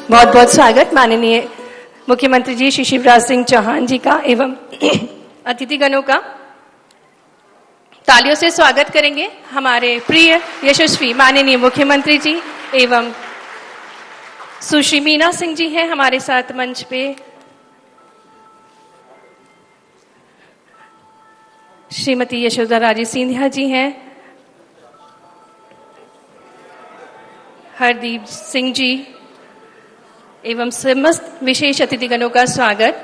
बहुत बहुत स्वागत माननीय मुख्यमंत्री जी श्री शिवराज सिंह चौहान जी का एवं अतिथिगणों का। तालियों से स्वागत करेंगे हमारे प्रिय यशस्वी माननीय मुख्यमंत्री जी एवं सुश्री मीना सिंह जी हैं हमारे साथ मंच पे। श्रीमती यशोधरा राजे सिंधिया जी हैं, हरदीप सिंह जी एवं समस्त विशेष अतिथिगणों का स्वागत।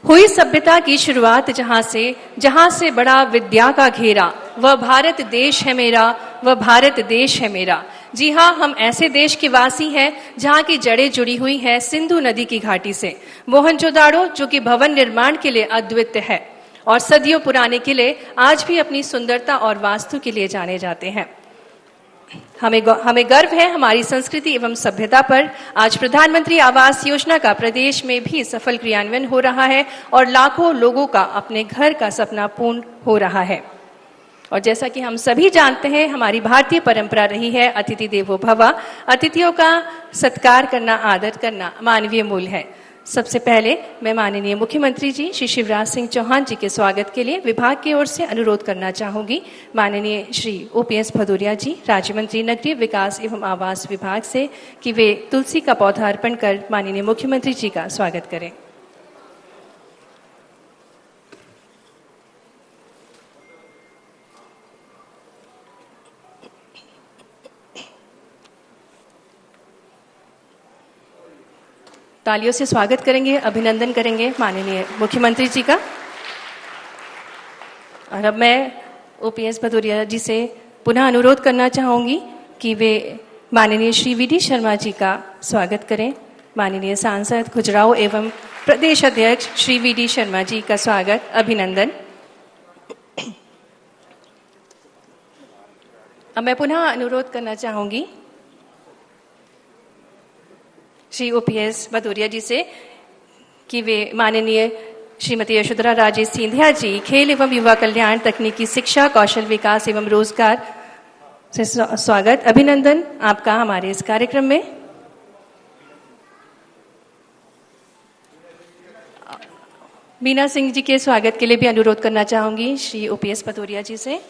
हुई सभ्यता की शुरुआत जहां से बड़ा विद्या का घेरा, वह भारत देश है मेरा, वह भारत देश है मेरा। जी हाँ, हम ऐसे देश के वासी हैं जहां की जड़ें जुड़ी हुई हैं सिंधु नदी की घाटी से। मोहनजोदाड़ो जो कि भवन निर्माण के लिए अद्वितीय है और सदियों पुराने किले आज भी अपनी सुंदरता और वास्तु के लिए जाने जाते हैं। हमें गर्व है हमारी संस्कृति एवं सभ्यता पर। आज प्रधानमंत्री आवास योजना का प्रदेश में भी सफल क्रियान्वयन हो रहा है और लाखों लोगों का अपने घर का सपना पूर्ण हो रहा है। और जैसा कि हम सभी जानते हैं, हमारी भारतीय परंपरा रही है अतिथि देवो भव। अतिथियों का सत्कार करना, आदर करना मानवीय मूल्य है। सबसे पहले मैं माननीय मुख्यमंत्री जी श्री शिवराज सिंह चौहान जी के स्वागत के लिए विभाग की ओर से अनुरोध करना चाहूंगी माननीय श्री OPS भदौरिया जी, राज्य मंत्री नगरीय विकास एवं आवास विभाग से, कि वे तुलसी का पौधा अर्पण कर माननीय मुख्यमंत्री जी का स्वागत करें। तालियों से स्वागत करेंगे, अभिनंदन करेंगे माननीय मुख्यमंत्री जी का। और अब मैं OPS भदौरिया जी से पुनः अनुरोध करना चाहूंगी कि वे माननीय श्री VD शर्मा जी का स्वागत करें। माननीय सांसद खुजराहो एवं प्रदेश अध्यक्ष श्री VD शर्मा जी का स्वागत, अभिनंदन। अब मैं पुनः अनुरोध करना चाहूंगी श्री OPS भदौरिया जी से कि वे माननीय श्रीमती यशोधरा राजे सिंधिया जी, खेल एवं युवा कल्याण, तकनीकी शिक्षा, कौशल विकास एवं रोजगार से स्वागत, अभिनंदन आपका हमारे इस कार्यक्रम में। मीना सिंह जी के स्वागत के लिए भी अनुरोध करना चाहूंगी श्री OPS भदौरिया जी से।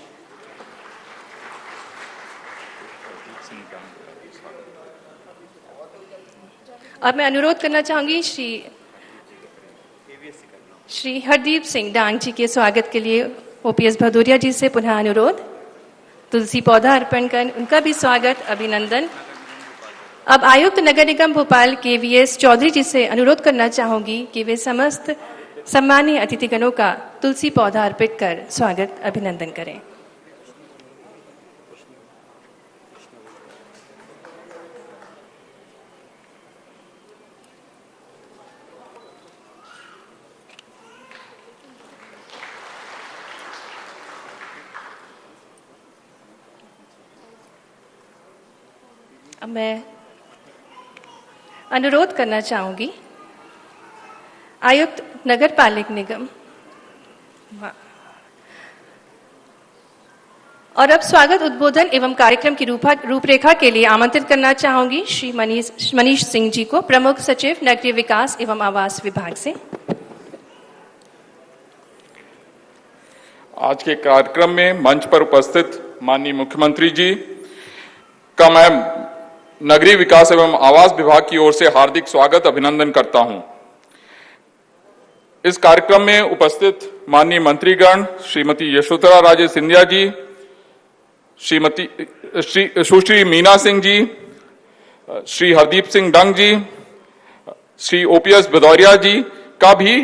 अब मैं अनुरोध करना चाहूंगी श्री हरदीप सिंह डांग जी के स्वागत के लिए OPS भदौरिया जी से पुनः अनुरोध। तुलसी पौधा अर्पण कर उनका भी स्वागत, अभिनंदन। अब आयुक्त नगर निगम भोपाल KVS चौधरी जी से अनुरोध करना चाहूंगी कि वे समस्त सम्मानीय अतिथिगणों का तुलसी पौधा अर्पित कर स्वागत, अभिनंदन करें। अब मैं अनुरोध करना चाहूंगी आयुक्त नगर पालिक निगम, और अब स्वागत, उद्बोधन एवं कार्यक्रम की रूपरेखा के लिए आमंत्रित करना चाहूंगी श्री मनीष सिंह जी को, प्रमुख सचिव नगरीय विकास एवं आवास विभाग से। आज के कार्यक्रम में मंच पर उपस्थित माननीय मुख्यमंत्री जी का मैं नगरीय विकास एवं आवास विभाग की ओर से हार्दिक स्वागत, अभिनंदन करता हूं। इस कार्यक्रम में उपस्थित माननीय मंत्रीगण श्रीमती यशोधरा राजे सिंधिया जी, सुश्री मीना सिंह जी, श्री हरदीप सिंह डंग जी, श्री OPS भदौरिया जी का भी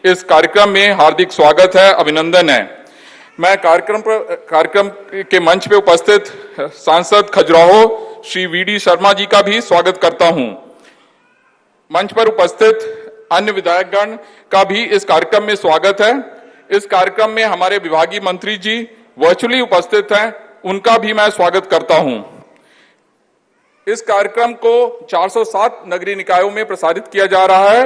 इस कार्यक्रम में हार्दिक स्वागत है, अभिनंदन है। मैं कार्यक्रम के मंच पे उपस्थित सांसद खजुराहो श्री VD शर्मा जी का भी स्वागत करता हूं। मंच पर उपस्थित अन्य विधायकगण का भी इस कार्यक्रम में स्वागत है। इस कार्यक्रम में हमारे विभागीय मंत्री जी वर्चुअली उपस्थित हैं, उनका भी मैं स्वागत करता हूं। इस कार्यक्रम को 407 नगरीय निकायों में प्रसारित किया जा रहा है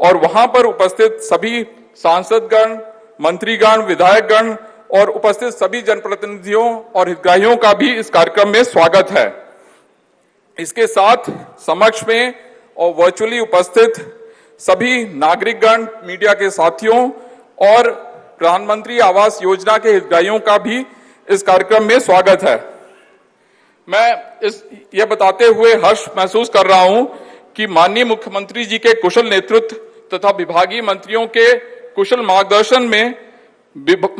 और वहां पर उपस्थित सभी सांसदगण, मंत्रीगण, विधायकगण और उपस्थित सभी जनप्रतिनिधियों और हितग्राहियों का भी इस कार्यक्रम में स्वागत है। इसके साथ समक्ष में और वर्चुअली उपस्थित सभी नागरिकगण, मीडिया के साथियों और प्रधानमंत्री आवास योजना के हितग्राहियों का भी इस कार्यक्रम में स्वागत है। मैं यह बताते हुए हर्ष महसूस कर रहा हूं कि माननीय मुख्यमंत्री जी के कुशल नेतृत्व तथा विभागीय मंत्रियों के कुशल मार्गदर्शन में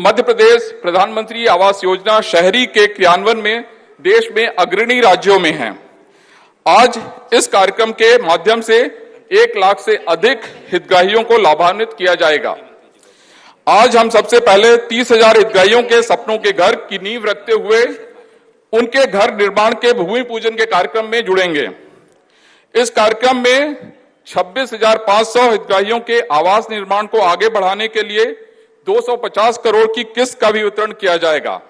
मध्य प्रदेश प्रधानमंत्री आवास योजना शहरी के क्रियान्वयन में देश में अग्रणी राज्यों में है। आज इस कार्यक्रम के माध्यम से 1 लाख से अधिक हितग्राहियों को लाभान्वित किया जाएगा। आज हम सबसे पहले 30,000 हितग्राहियों के सपनों के घर की नींव रखते हुए उनके घर निर्माण के भूमि पूजन के कार्यक्रम में जुड़ेंगे। इस कार्यक्रम में 26,500 हितग्राहियों के आवास निर्माण को आगे बढ़ाने के लिए 250 करोड़ की किस्त का भी वितरण किया जाएगा।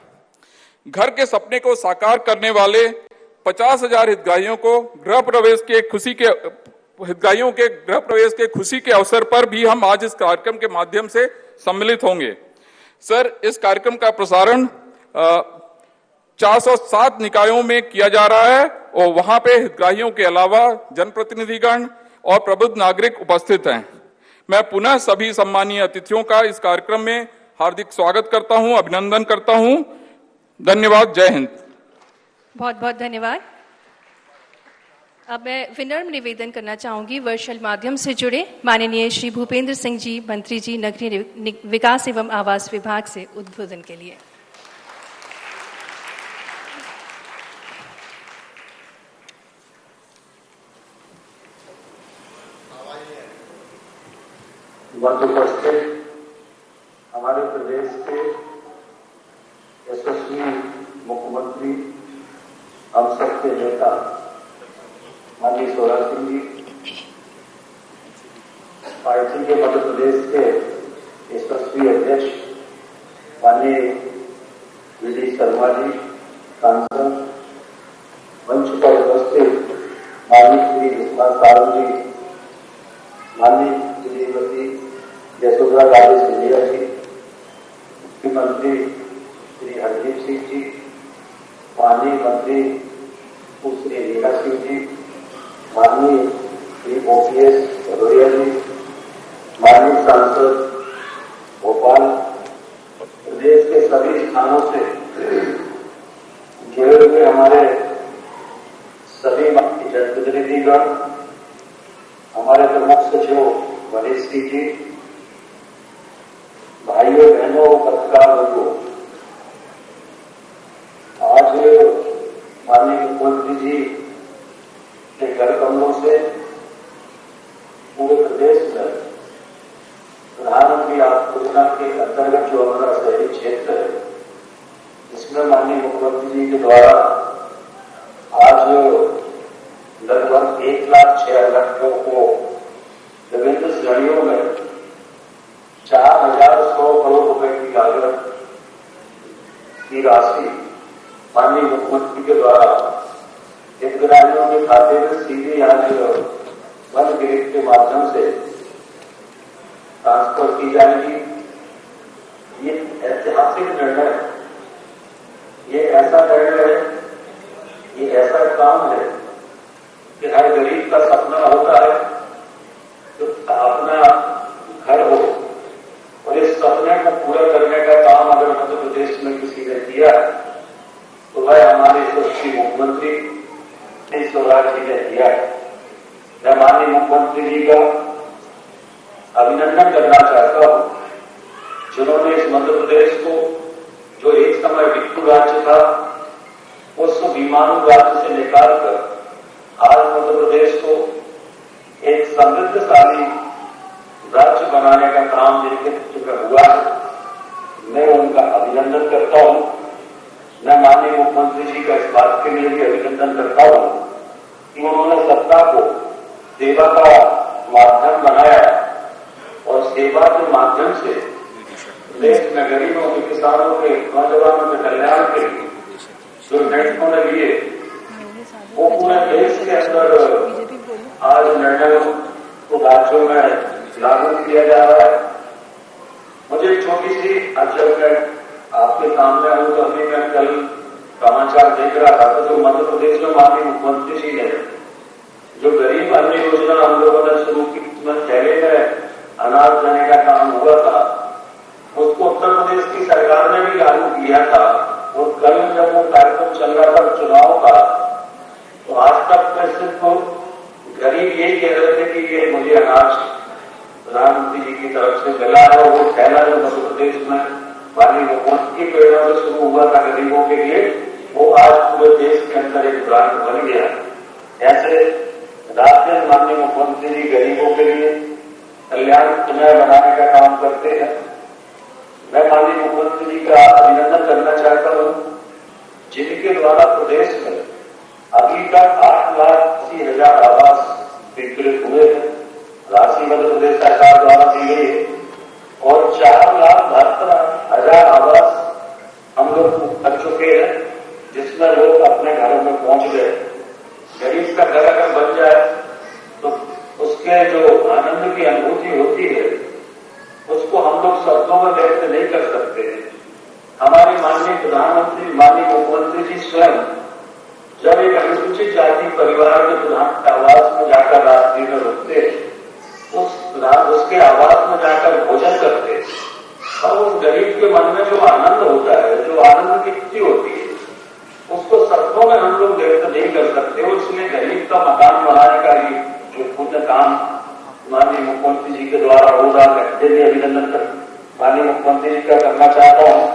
घर के सपने को साकार करने वाले 50,000 हितग्राहियों को गृह प्रवेश के खुशी के अवसर पर भी हम आज इस कार्यक्रम के माध्यम से सम्मिलित होंगे। सर, इस कार्यक्रम का प्रसारण 407 निकायों में किया जा रहा है और वहां पे हितग्राहियों के अलावा जनप्रतिनिधिगण और प्रबुद्ध नागरिक उपस्थित हैं। मैं पुनः सभी सम्मानीय अतिथियों का इस कार्यक्रम में हार्दिक स्वागत करता हूं, अभिनंदन करता हूं। धन्यवाद। जय हिंद। बहुत बहुत धन्यवाद। अब मैं विनम्र निवेदन करना चाहूंगी वर्चुअल माध्यम से जुड़े माननीय श्री भूपेंद्र सिंह जी, मंत्री जी, नगरीय विकास एवं आवास विभाग से उद्बोधन के लिए। उपस्थित हमारे प्रदेश के यशस्वी मुख्यमंत्री, हम सबके नेता माननीय शिवराज सिंह जी, पार्टी के मध्य प्रदेश के यशस्वी अध्यक्ष माननीय वी शर्मा जी, सांसद, मंच पर उपस्थित माननीय श्री विश्वनाथ सारंग जी, माननीय श्रीमती यशोधरा राजे सिंधिया जी, मुख्यमंत्री श्री हरदीप सिंह जी, माननीय मंत्री श्री रीना सिंह जी, माननीय श्री OPS भदौरिया जी, माननीय सांसद भोपाल, प्रदेश के सभी स्थानों से जुड़े हुए हमारे सभी जनप्रतिनिधिगण, हमारे प्रमुख सचिव मनीष सिंह जी, भाइयों बहनों, पत्रकार बंधुओं, आज माननीय मुख्यमंत्री जी के घर कमलों से पूरे प्रदेश में प्रधानमंत्री आवास योजना के अंतर्गत जो हमारा शहरी क्षेत्र है, इसमें माननीय मुख्यमंत्री जी के द्वारा आज लगभग 1,06,000 लोगों को विभिन्न श्रेणियों में 4,100 करोड़ रुपए की लागत की राशि माननीय मुख्यमंत्री के द्वारा हितग्राहियों के खाते में सीधे आज वन ग्रिड के माध्यम से ट्रांसफर की जाएगी। ये ऐतिहासिक निर्णय है, ये ऐसा निर्णय है, ये ऐसा काम है कि हर गरीब का सपना होता है तो अपना घर हो, और इस सपने को पूरा करने का काम अगर मध्य प्रदेश में किसी ने किया तो वह हमारे यशस्वी मुख्यमंत्री शिवराज जी ने किया है। मैं माननीय मुख्यमंत्री जी का अभिनंदन करना चाहता हूं, जिन्होंने इस मध्य प्रदेश को, जो एक समय भिक्षु राज्य था, उस विमानों राज्य से निकालकर आज मध्य प्रदेश को एक समृद्धशाली राज्य बनाने का काम जिनके हुआ है, मैं उनका अभिनंदन करता हूं। मैं माननीय मुख्यमंत्री जी का इस बात के लिए भी अभिनंदन करता हूं कि उन्होंने सत्ता को सेवा का माध्यम बनाया और सेवा के माध्यम से देश में गरीबों के, किसानों के, नौजवानों के कल्याण के जो निर्णय उन्होंने लिए, वो पूरे देश के अंदर आज निर्णयों को राज्यों में लागू किया जा रहा है। मुझे एक छोटी सी, जब मैं आपके सामने हूं तो अभी मैं कल समाचार देख रहा था, तो जो मध्य प्रदेश में माननीय मुख्यमंत्री जी ने जो गरीब अन्न योजना हम लोगों ने शुरू की, उसमें पहले में अनाज देने का काम हुआ था, उसको उत्तर प्रदेश की सरकार ने भी लागू किया था। और कल जब वो कार्यक्रम चल रहा था चुनाव का, तो आज तक मैं सिर्फ गरीब यही कह रहे थे कि ये मुझे अनाज प्रधानमंत्री जी की तरफ से मिला है। वो पहला जो मध्य प्रदेश में वाली हुकूमत की प्रेरणा से शुरू हुआ था गरीबों के लिए, वो आज पूरे देश के अंदर एक ब्रांड बन गया। ऐसे राज्य माननीय मुख्यमंत्री जी गरीबों के लिए कल्याण पुनः बनाने का काम करते हैं। मैं माननीय मुख्यमंत्री जी का अभिनंदन करना चाहता हूं, जिनके द्वारा प्रदेश में अभी तक 8,80,000 आवास स्वीकृत हुए हैं, राशि मध्य प्रदेश सरकार द्वारा दी गई है, और 4,72,000 आवास हम लोग कर चुके हैं, जिसमें लोग अपने घरों में पहुंच गए। गरीब का घर अगर बन जाए तो उसके जो आनंद की अनुभूति होती है, उसको हम लोग शब्दों में व्यक्त नहीं कर सकते हैं। हमारे माननीय प्रधानमंत्री, माननीय मुख्यमंत्री जी स्वयं जब एक अनुसूचित जाति परिवार के प्रधान के आवास में जाकर रात्रि में रुकते, उसके आवास में जाकर भोजन करते, और उस गरीब के मन में जो आनंद होता है, जो आनंद की खुशी होती है, उसको शब्दों में हम लोग व्यक्त नहीं कर सकते। और इसलिए गरीब का मकान बनाने का ये जो पुण्य काम माननीय मुख्यमंत्री जी के द्वारा हो रहा है, इसलिए अभिनंदन कर माननीय मुख्यमंत्री जी का करना चाहता हूं।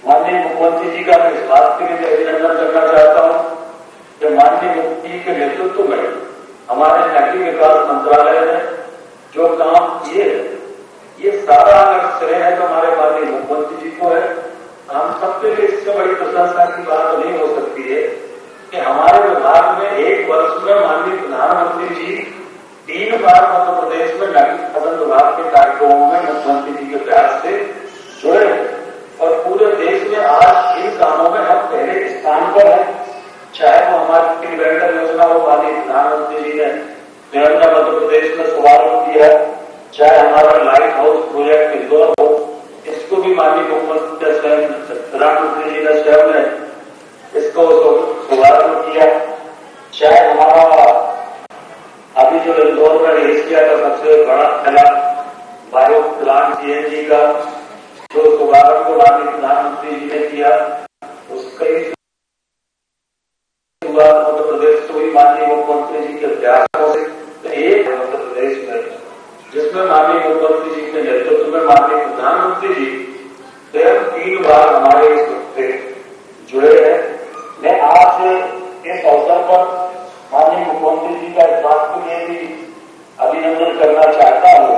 माननीय मुख्यमंत्री जी का मैं इस बात के लिए अभिनंदन करना चाहता हूं कि माननीय मुख्यमंत्री जी के नेतृत्व में हमारे नगरीय विकास मंत्रालय ने जो काम किए हैं, ये सारा अगर श्रेय है तो हमारे माननीय मुख्यमंत्री जी को है। हम सबके लिए इससे बड़ी प्रशंसा की बात नहीं हो सकती है कि हमारे विभाग में एक वर्ष में माननीय प्रधानमंत्री जी 3 बार मध्य प्रदेश में नगरीय प्रशासन विभाग के कार्यक्रमों में मुख्यमंत्री जी के प्रयास से जुड़े हैं, और पूरे देश में आज इन कामों में हम पहले स्थान पर हैं। चाहे वो हमारी वेंडर योजना हो, माननीय प्रधानमंत्री जी ने निरंतर मध्य प्रदेश में शुभारंभ किया, चाहे हमारा लाइट हाउस प्रोजेक्ट इंदौर हो, इसको भी माननीय मुख्यमंत्री स्वयं प्रधानमंत्री जी ने स्वयं ने इसको शुभारंभ किया, चाहे हमारा अभी जो इंदौर में एशिया का सबसे बड़ा पहला बायो प्लांट सीएनजी का जो शुभारंभ को माननीय प्रधानमंत्री जी ने किया, उसका ही शुभारंभ मध्य प्रदेश को भी माननीय मुख्यमंत्री जी के प्रयासों से एक मध्य प्रदेश में, जिसमें माननीय मुख्यमंत्री जी के नेतृत्व में माननीय प्रधानमंत्री जी स्वयं 3 बार हमारे इस ग्रुप से जुड़े हैं। मैं आज इस अवसर पर माननीय मुख्यमंत्री जी का इस बात के लिए भी अभिनंदन करना चाहता हूं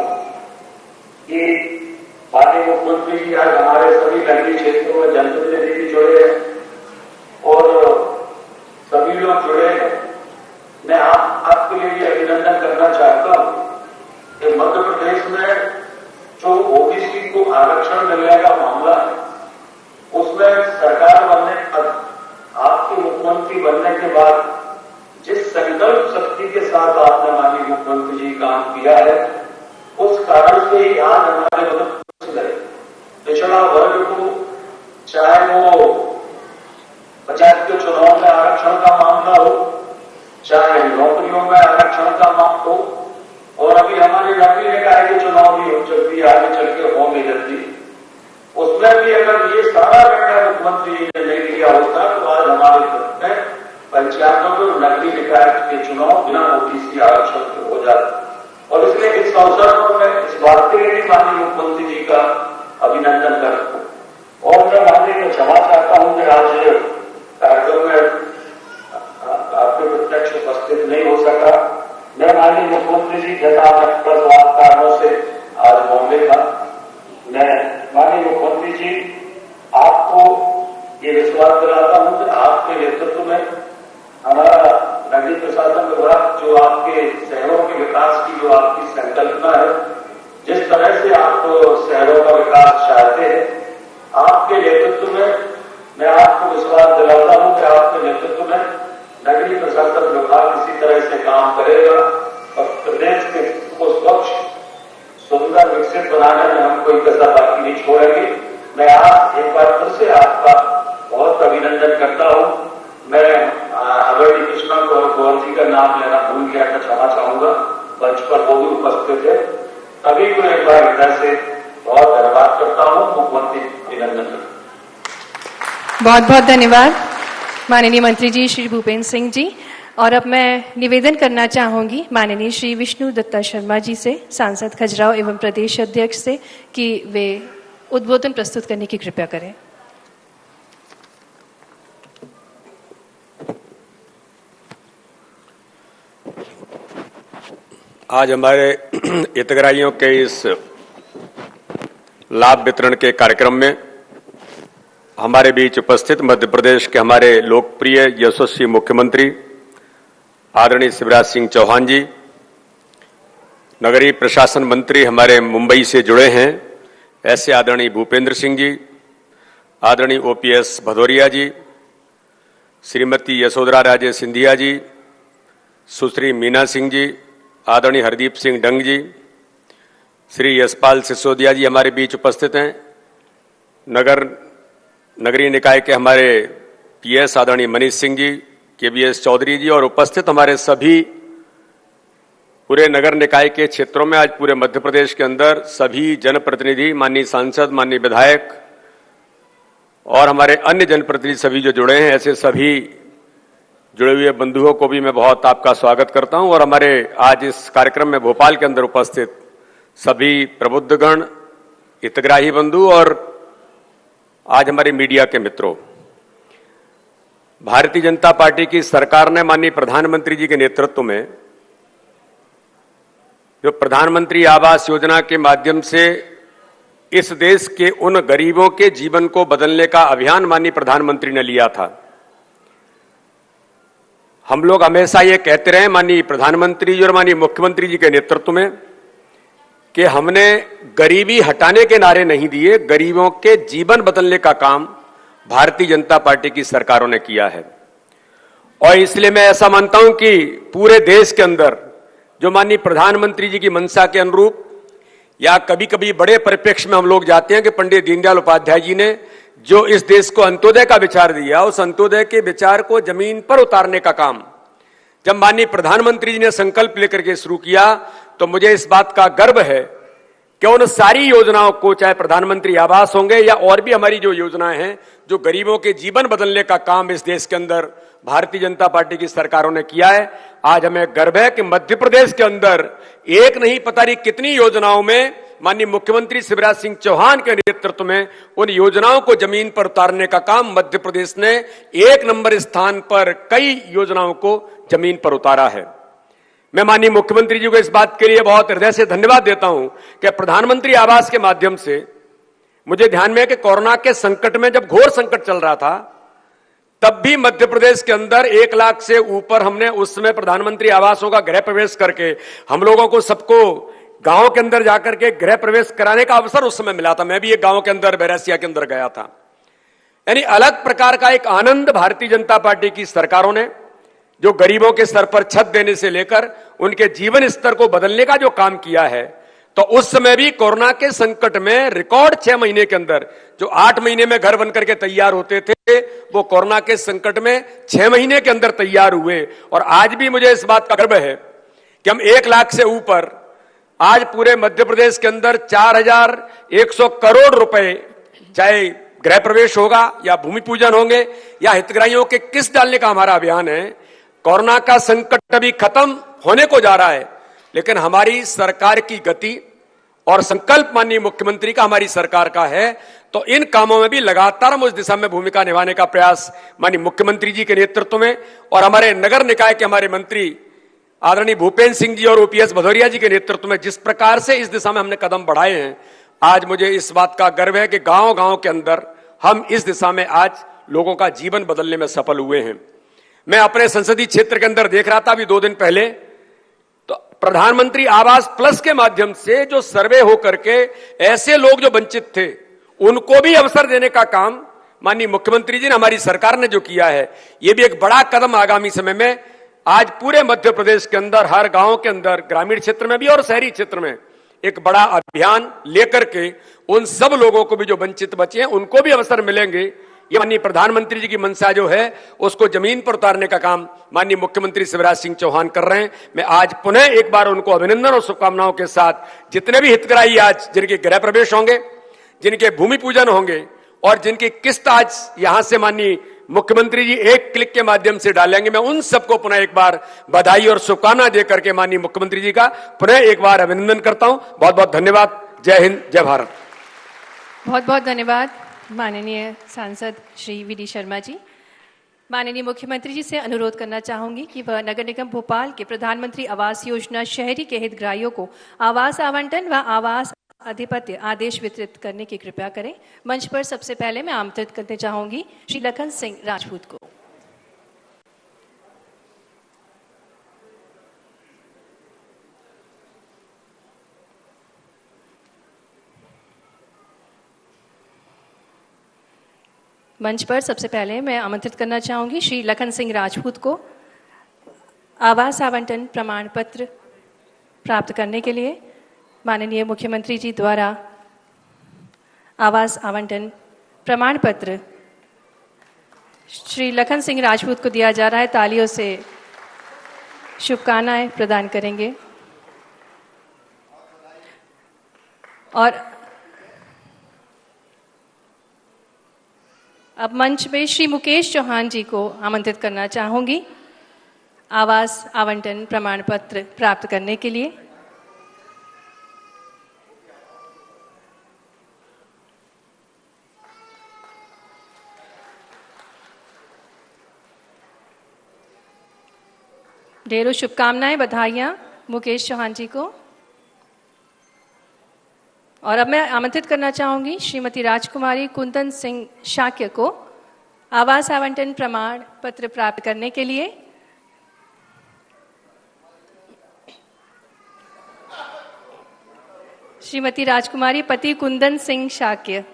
कि माननीय मुख्यमंत्री जी आज हमारे सभी नगरीय क्षेत्रों में जनप्रतिनिधि भी जुड़े हैं और सभी लोग जुड़े हैं। मैं आपके लिए भी अभिनंदन करना चाहता हूं कि मध्य प्रदेश में जो ओबीसी को आरक्षण मिलने का मामला है, उसमें सरकार बनने आपके मुख्यमंत्री बनने के बाद जिस संकल्प शक्ति के साथ आपने माननीय मुख्यमंत्री जी काम किया है, उस कारण से ही आज हमारे मध्य प्रदेश में पिछड़ा वर्ग को, चाहे वो पंचायत के चुनाव में आरक्षण का मामला हो, चाहे नौकरियों में आरक्षण का मामला हो, और अभी हमारे नगरीय निकाय के चुनाव भी जब भी आगे चल के होंगे जल्दी, उसमें भी अगर ये सारा निर्णय मुख्यमंत्री जी ने नहीं लिया होता तो आज हमारे पंचायतों में नगरीय निकाय के चुनाव बिना ओबीसी आरक्षण के हो जाते। और इसलिए इस अवसर पर मैं इस बात के लिए भी माननीय मुख्यमंत्री जी का अभिनंदन करता हूं। और मैं माननीय क्षमा चाहता हूं कि आज कार्यक्रम में आपके प्रत्यक्ष उपस्थित नहीं हो सका। मैं माननीय मुख्यमंत्री जी के साथ स्वास्थ्य कारणों से आज बॉम्बे था। मैं माननीय मुख्यमंत्री जी आपको ये विश्वास दिलाता हूं कि आपके नेतृत्व में हमारा नगरीय प्रशासन विभाग जो आपके शहरों के विकास की जो आपकी संकल्पना है, जिस तरह से आप शहरों का विकास चाहते हैं, आपके नेतृत्व में मैं आपको विश्वास दिलाता हूं कि आपके नेतृत्व में नगरीय प्रशासन विभाग इसी तरह से काम करेगा और प्रदेश के को स्वच्छ, सुंदर, विकसित बनाने में हम कोई कसर बाकी नहीं छोड़ेंगे। मैं आज एक बार फिर से आपका बहुत अभिनंदन करता हूं। मैं आदरणीय कृष्णा कौर जी का नाम लेना भूल गया था, क्षमा चाहूंगा। मंच पर वो भी उपस्थित है। सभी को एक बार हृदय से बहुत धन्यवाद करता हूँ। मुख्यमंत्री अभिनंदन। बहुत बहुत धन्यवाद माननीय मंत्री जी श्री भूपेंद्र सिंह जी। और अब मैं निवेदन करना चाहूंगी माननीय श्री विष्णु दत्ता शर्मा जी से, सांसद खजुराहो एवं प्रदेश अध्यक्ष से, कि वे उद्बोधन प्रस्तुत करने की कृपया करें। आज हमारे हितग्राहियों के इस लाभ वितरण के कार्यक्रम में हमारे बीच उपस्थित मध्य प्रदेश के हमारे लोकप्रिय यशस्वी मुख्यमंत्री आदरणीय शिवराज सिंह चौहान जी, नगरीय प्रशासन मंत्री हमारे मुंबई से जुड़े हैं ऐसे आदरणीय भूपेंद्र सिंह जी, आदरणीय ओपीएस भदौरिया जी, श्रीमती यशोधरा राजे सिंधिया जी, सुश्री मीना सिंह जी, आदरणीय हरदीप सिंह डंग जी, श्री यशपाल सिसोदिया जी हमारे बीच उपस्थित हैं। नगरीय निकाय के हमारे पीएस आदरणीय मनीष सिंह जी, केवीएस चौधरी जी और उपस्थित हमारे सभी पूरे नगर निकाय के क्षेत्रों में आज पूरे मध्य प्रदेश के अंदर सभी जनप्रतिनिधि, माननीय सांसद, माननीय विधायक और हमारे अन्य जनप्रतिनिधि सभी जो जुड़े हैं, ऐसे सभी जुड़े हुए बंधुओं को भी मैं बहुत आपका स्वागत करता हूं। और हमारे आज इस कार्यक्रम में भोपाल के अंदर उपस्थित सभी प्रबुद्धगण, हितग्राही बंधु और आज हमारे मीडिया के मित्रों, भारतीय जनता पार्टी की सरकार ने माननीय प्रधानमंत्री जी के नेतृत्व में जो प्रधानमंत्री आवास योजना के माध्यम से इस देश के उन गरीबों के जीवन को बदलने का अभियान माननीय प्रधानमंत्री ने लिया था। हम लोग हमेशा ये कहते रहे माननीय प्रधानमंत्री जी और माननीय मुख्यमंत्री जी के नेतृत्व में कि हमने गरीबी हटाने के नारे नहीं दिए, गरीबों के जीवन बदलने का काम भारतीय जनता पार्टी की सरकारों ने किया है। और इसलिए मैं ऐसा मानता हूं कि पूरे देश के अंदर जो माननीय प्रधानमंत्री जी की मंशा के अनुरूप या कभी कभी बड़े परिप्रेक्ष्य में हम लोग जाते हैं कि पंडित दीनदयाल उपाध्याय जी ने जो इस देश को अंत्योदय का विचार दिया, उस अंत्योदय के विचार को जमीन पर उतारने का काम जब माननीय प्रधानमंत्री जी ने संकल्प लेकर के शुरू किया, तो मुझे इस बात का गर्व है कि उन सारी योजनाओं को, चाहे प्रधानमंत्री आवास होंगे या और भी हमारी जो योजनाएं हैं, जो गरीबों के जीवन बदलने का काम इस देश के अंदर भारतीय जनता पार्टी की सरकारों ने किया है। आज हमें गर्व है कि मध्य प्रदेश के अंदर एक नहीं पता नहीं कितनी योजनाओं में माननीय मुख्यमंत्री शिवराज सिंह चौहान के नेतृत्व में उन योजनाओं को जमीन पर उतारने का काम मध्य प्रदेश ने 1 नंबर स्थान पर कई योजनाओं को जमीन पर उतारा है। मैं माननीय मुख्यमंत्री जी को इस बात के लिए बहुत हृदय से धन्यवाद देता हूं कि प्रधानमंत्री आवास के माध्यम से मुझे ध्यान में है कि कोरोना के संकट में जब घोर संकट चल रहा था, तब भी मध्य प्रदेश के अंदर 1 लाख से ऊपर हमने उस समय प्रधानमंत्री आवासों का गृह प्रवेश करके हम लोगों को सबको गांव के अंदर जाकर के गृह प्रवेश कराने का अवसर उस समय मिला था। मैं भी एक गांव के अंदर बैरसिया के अंदर गया था। यानी अलग प्रकार का एक आनंद भारतीय जनता पार्टी की सरकारों ने जो गरीबों के सर पर छत देने से लेकर उनके जीवन स्तर को बदलने का जो काम किया है, तो उस समय भी कोरोना के संकट में रिकॉर्ड 6 महीने के अंदर जो 8 महीने में घर बनकर के तैयार होते थे, वो कोरोना के संकट में 6 महीने के अंदर तैयार हुए। और आज भी मुझे इस बात का गर्व है कि हम 1 लाख से ऊपर आज पूरे मध्य प्रदेश के अंदर 4100 करोड़ रुपए, चाहे गृह प्रवेश होगा या भूमि पूजन होंगे या हितग्राहियों के किस्त डालने का हमारा अभियान है। कोरोना का संकट अभी खत्म होने को जा रहा है, लेकिन हमारी सरकार की गति और संकल्प माननीय मुख्यमंत्री का, हमारी सरकार का है, तो इन कामों में भी लगातार हम उस दिशा में भूमिका निभाने का प्रयास माननीय मुख्यमंत्री जी के नेतृत्व में और हमारे नगर निकाय के हमारे मंत्री आदरणीय भूपेंद्र सिंह जी और ओपीएस भदौरिया जी के नेतृत्व में जिस प्रकार से इस दिशा में हमने कदम बढ़ाए हैं, आज मुझे इस बात का गर्व है कि गांव गांव के अंदर हम इस दिशा में आज लोगों का जीवन बदलने में सफल हुए हैं। मैं अपने संसदीय क्षेत्र के अंदर देख रहा था अभी 2 दिन पहले, तो प्रधानमंत्री आवास प्लस के माध्यम से जो सर्वे होकर के ऐसे लोग जो वंचित थे उनको भी अवसर देने का काम माननीय मुख्यमंत्री जी ने, हमारी सरकार ने जो किया है, ये भी एक बड़ा कदम आगामी समय में आज पूरे मध्य प्रदेश के अंदर हर गांव के अंदर, ग्रामीण क्षेत्र में भी और शहरी क्षेत्र में एक बड़ा अभियान लेकर के उन सब लोगों को भी जो वंचित बचे हैं उनको भी अवसर मिलेंगे, ये माननीय प्रधानमंत्री जी की मंशा जो है उसको जमीन पर उतारने का काम माननीय मुख्यमंत्री शिवराज सिंह चौहान कर रहे हैं। मैं आज पुनः एक बार उनको अभिनंदन और शुभकामनाओं के साथ जितने भी हितग्राही आज जिनके गृह प्रवेश होंगे, जिनके भूमि पूजन होंगे और जिनकी किस्त आज यहां से माननीय मुख्यमंत्री जी एक क्लिक के माध्यम से डालेंगे, मैं उन सबको पुनः एक बार बधाई और शुभकामना देकर के माननीय मुख्यमंत्री जी का पुनः एक बार अभिनंदन करता हूं। बहुत बहुत धन्यवाद। जय हिंद, जय भारत। बहुत बहुत धन्यवाद माननीय सांसद श्री वी डी शर्मा जी। माननीय मुख्यमंत्री जी से अनुरोध करना चाहूंगी कि वह नगर निगम भोपाल के प्रधानमंत्री आवास योजना शहरी के हितग्राहियों को आवास आवंटन व आवास अधिपत्य आदेश वितरित करने की कृपया करें। मंच पर सबसे पहले मैं आमंत्रित करना चाहूंगी श्री लखन सिंह राजपूत को। मंच पर सबसे पहले मैं आमंत्रित करना चाहूंगी श्री लखन सिंह राजपूत को आवास आवंटन प्रमाण पत्र प्राप्त करने के लिए माननीय मुख्यमंत्री जी द्वारा आवास आवंटन प्रमाण पत्र श्री लखन सिंह राजपूत को दिया जा रहा है। तालियों से शुभकामनाएं प्रदान करेंगे। और अब मंच में श्री मुकेश चौहान जी को आमंत्रित करना चाहूंगी आवास आवंटन प्रमाण पत्र प्राप्त करने के लिए। ढेरों शुभकामनाएं, बधाइयां मुकेश चौहान जी को। और अब मैं आमंत्रित करना चाहूंगी श्रीमती राजकुमारी कुंदन सिंह शाक्य को आवास आवंटन प्रमाण पत्र प्राप्त करने के लिए। श्रीमती राजकुमारी पति कुंदन सिंह शाक्य।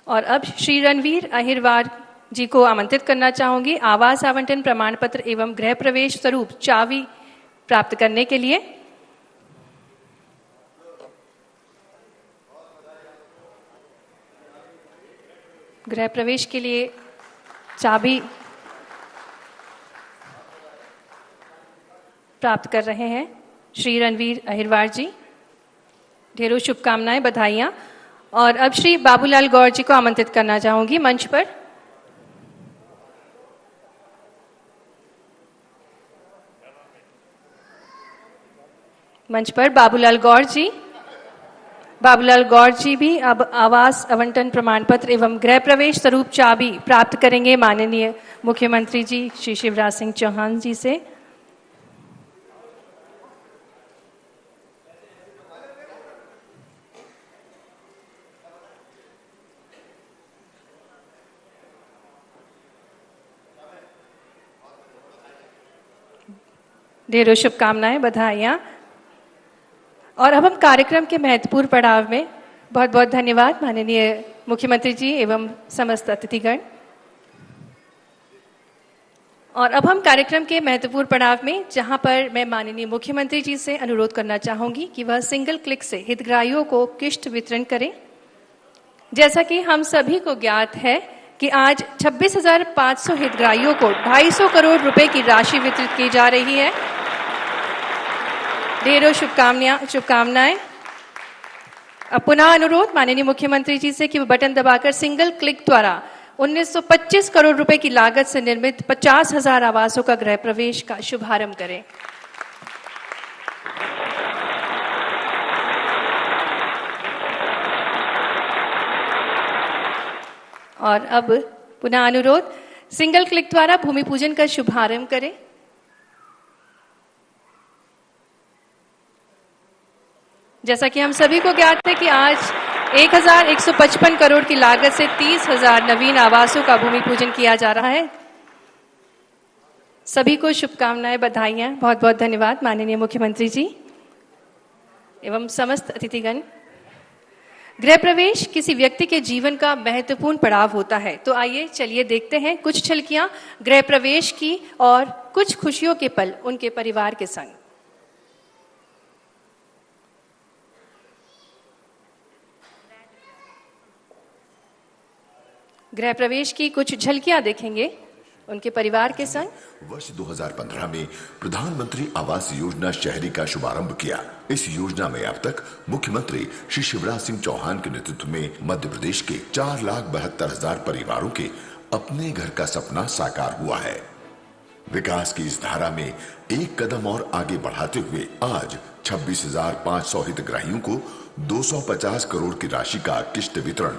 और अब श्री रणवीर अहिरवार जी को आमंत्रित करना चाहूंगी आवास आवंटन प्रमाण पत्र एवं गृह प्रवेश स्वरूप चाबी प्राप्त करने के लिए। गृह प्रवेश के लिए चाबी प्राप्त कर रहे हैं श्री रणवीर अहिरवार जी। ढेरों शुभकामनाएं, बधाइयां। और अब श्री बाबूलाल गौर जी को आमंत्रित करना चाहूंगी मंच पर। मंच पर बाबूलाल गौर जी। बाबूलाल गौर जी भी अब आवास आवंटन प्रमाण पत्र एवं गृह प्रवेश स्वरूप चाबी प्राप्त करेंगे माननीय मुख्यमंत्री जी श्री शिवराज सिंह चौहान जी से। ढेरों शुभकामनाएं, बधाइयां। और अब हम कार्यक्रम के महत्वपूर्ण पड़ाव में बहुत बहुत धन्यवाद माननीय मुख्यमंत्री जी एवं समस्त अतिथिगण। और अब हम कार्यक्रम के महत्वपूर्ण पड़ाव में जहां पर मैं माननीय मुख्यमंत्री जी से अनुरोध करना चाहूंगी कि वह सिंगल क्लिक से हितग्राहियों को किस्त वितरण करें। जैसा कि हम सभी को ज्ञात है कि आज 26,500 हितग्राहियों को 250 करोड़ रुपए की राशि वितरित की जा रही है। ढेरों शुभकामनाएं। अब पुनः अनुरोध माननीय मुख्यमंत्री जी से कि वो बटन दबाकर सिंगल क्लिक द्वारा 1925 करोड़ रुपए की लागत से निर्मित 50,000 आवासों का गृह प्रवेश का शुभारंभ करें। और अब पुनः अनुरोध सिंगल क्लिक द्वारा भूमि पूजन का शुभारंभ करें। जैसा कि हम सभी को ज्ञात है कि आज 1,155 करोड़ की लागत से 30,000 नवीन आवासों का भूमि पूजन किया जा रहा है। सभी को शुभकामनाएं, बधाइयां। बहुत बहुत धन्यवाद माननीय मुख्यमंत्री जी एवं समस्त अतिथिगण। गृह प्रवेश किसी व्यक्ति के जीवन का महत्वपूर्ण पड़ाव होता है। तो आइए चलिए देखते हैं कुछ झलकियां गृह प्रवेश की और कुछ खुशियों के पल उनके परिवार के संग। गृह प्रवेश की कुछ झलकियां देखेंगे उनके परिवार के संग। वर्ष 2015 में प्रधानमंत्री आवास योजना शहरी का शुभारंभ किया। इस योजना में अब तक मुख्यमंत्री श्री शिवराज सिंह चौहान के नेतृत्व में मध्य प्रदेश के 4,72,000 परिवारों के अपने घर का सपना साकार हुआ है। विकास की इस धारा में एक कदम और आगे बढ़ाते हुए आज 26,500 हितग्राहियों को 250 करोड़ की राशि का किश्त वितरण,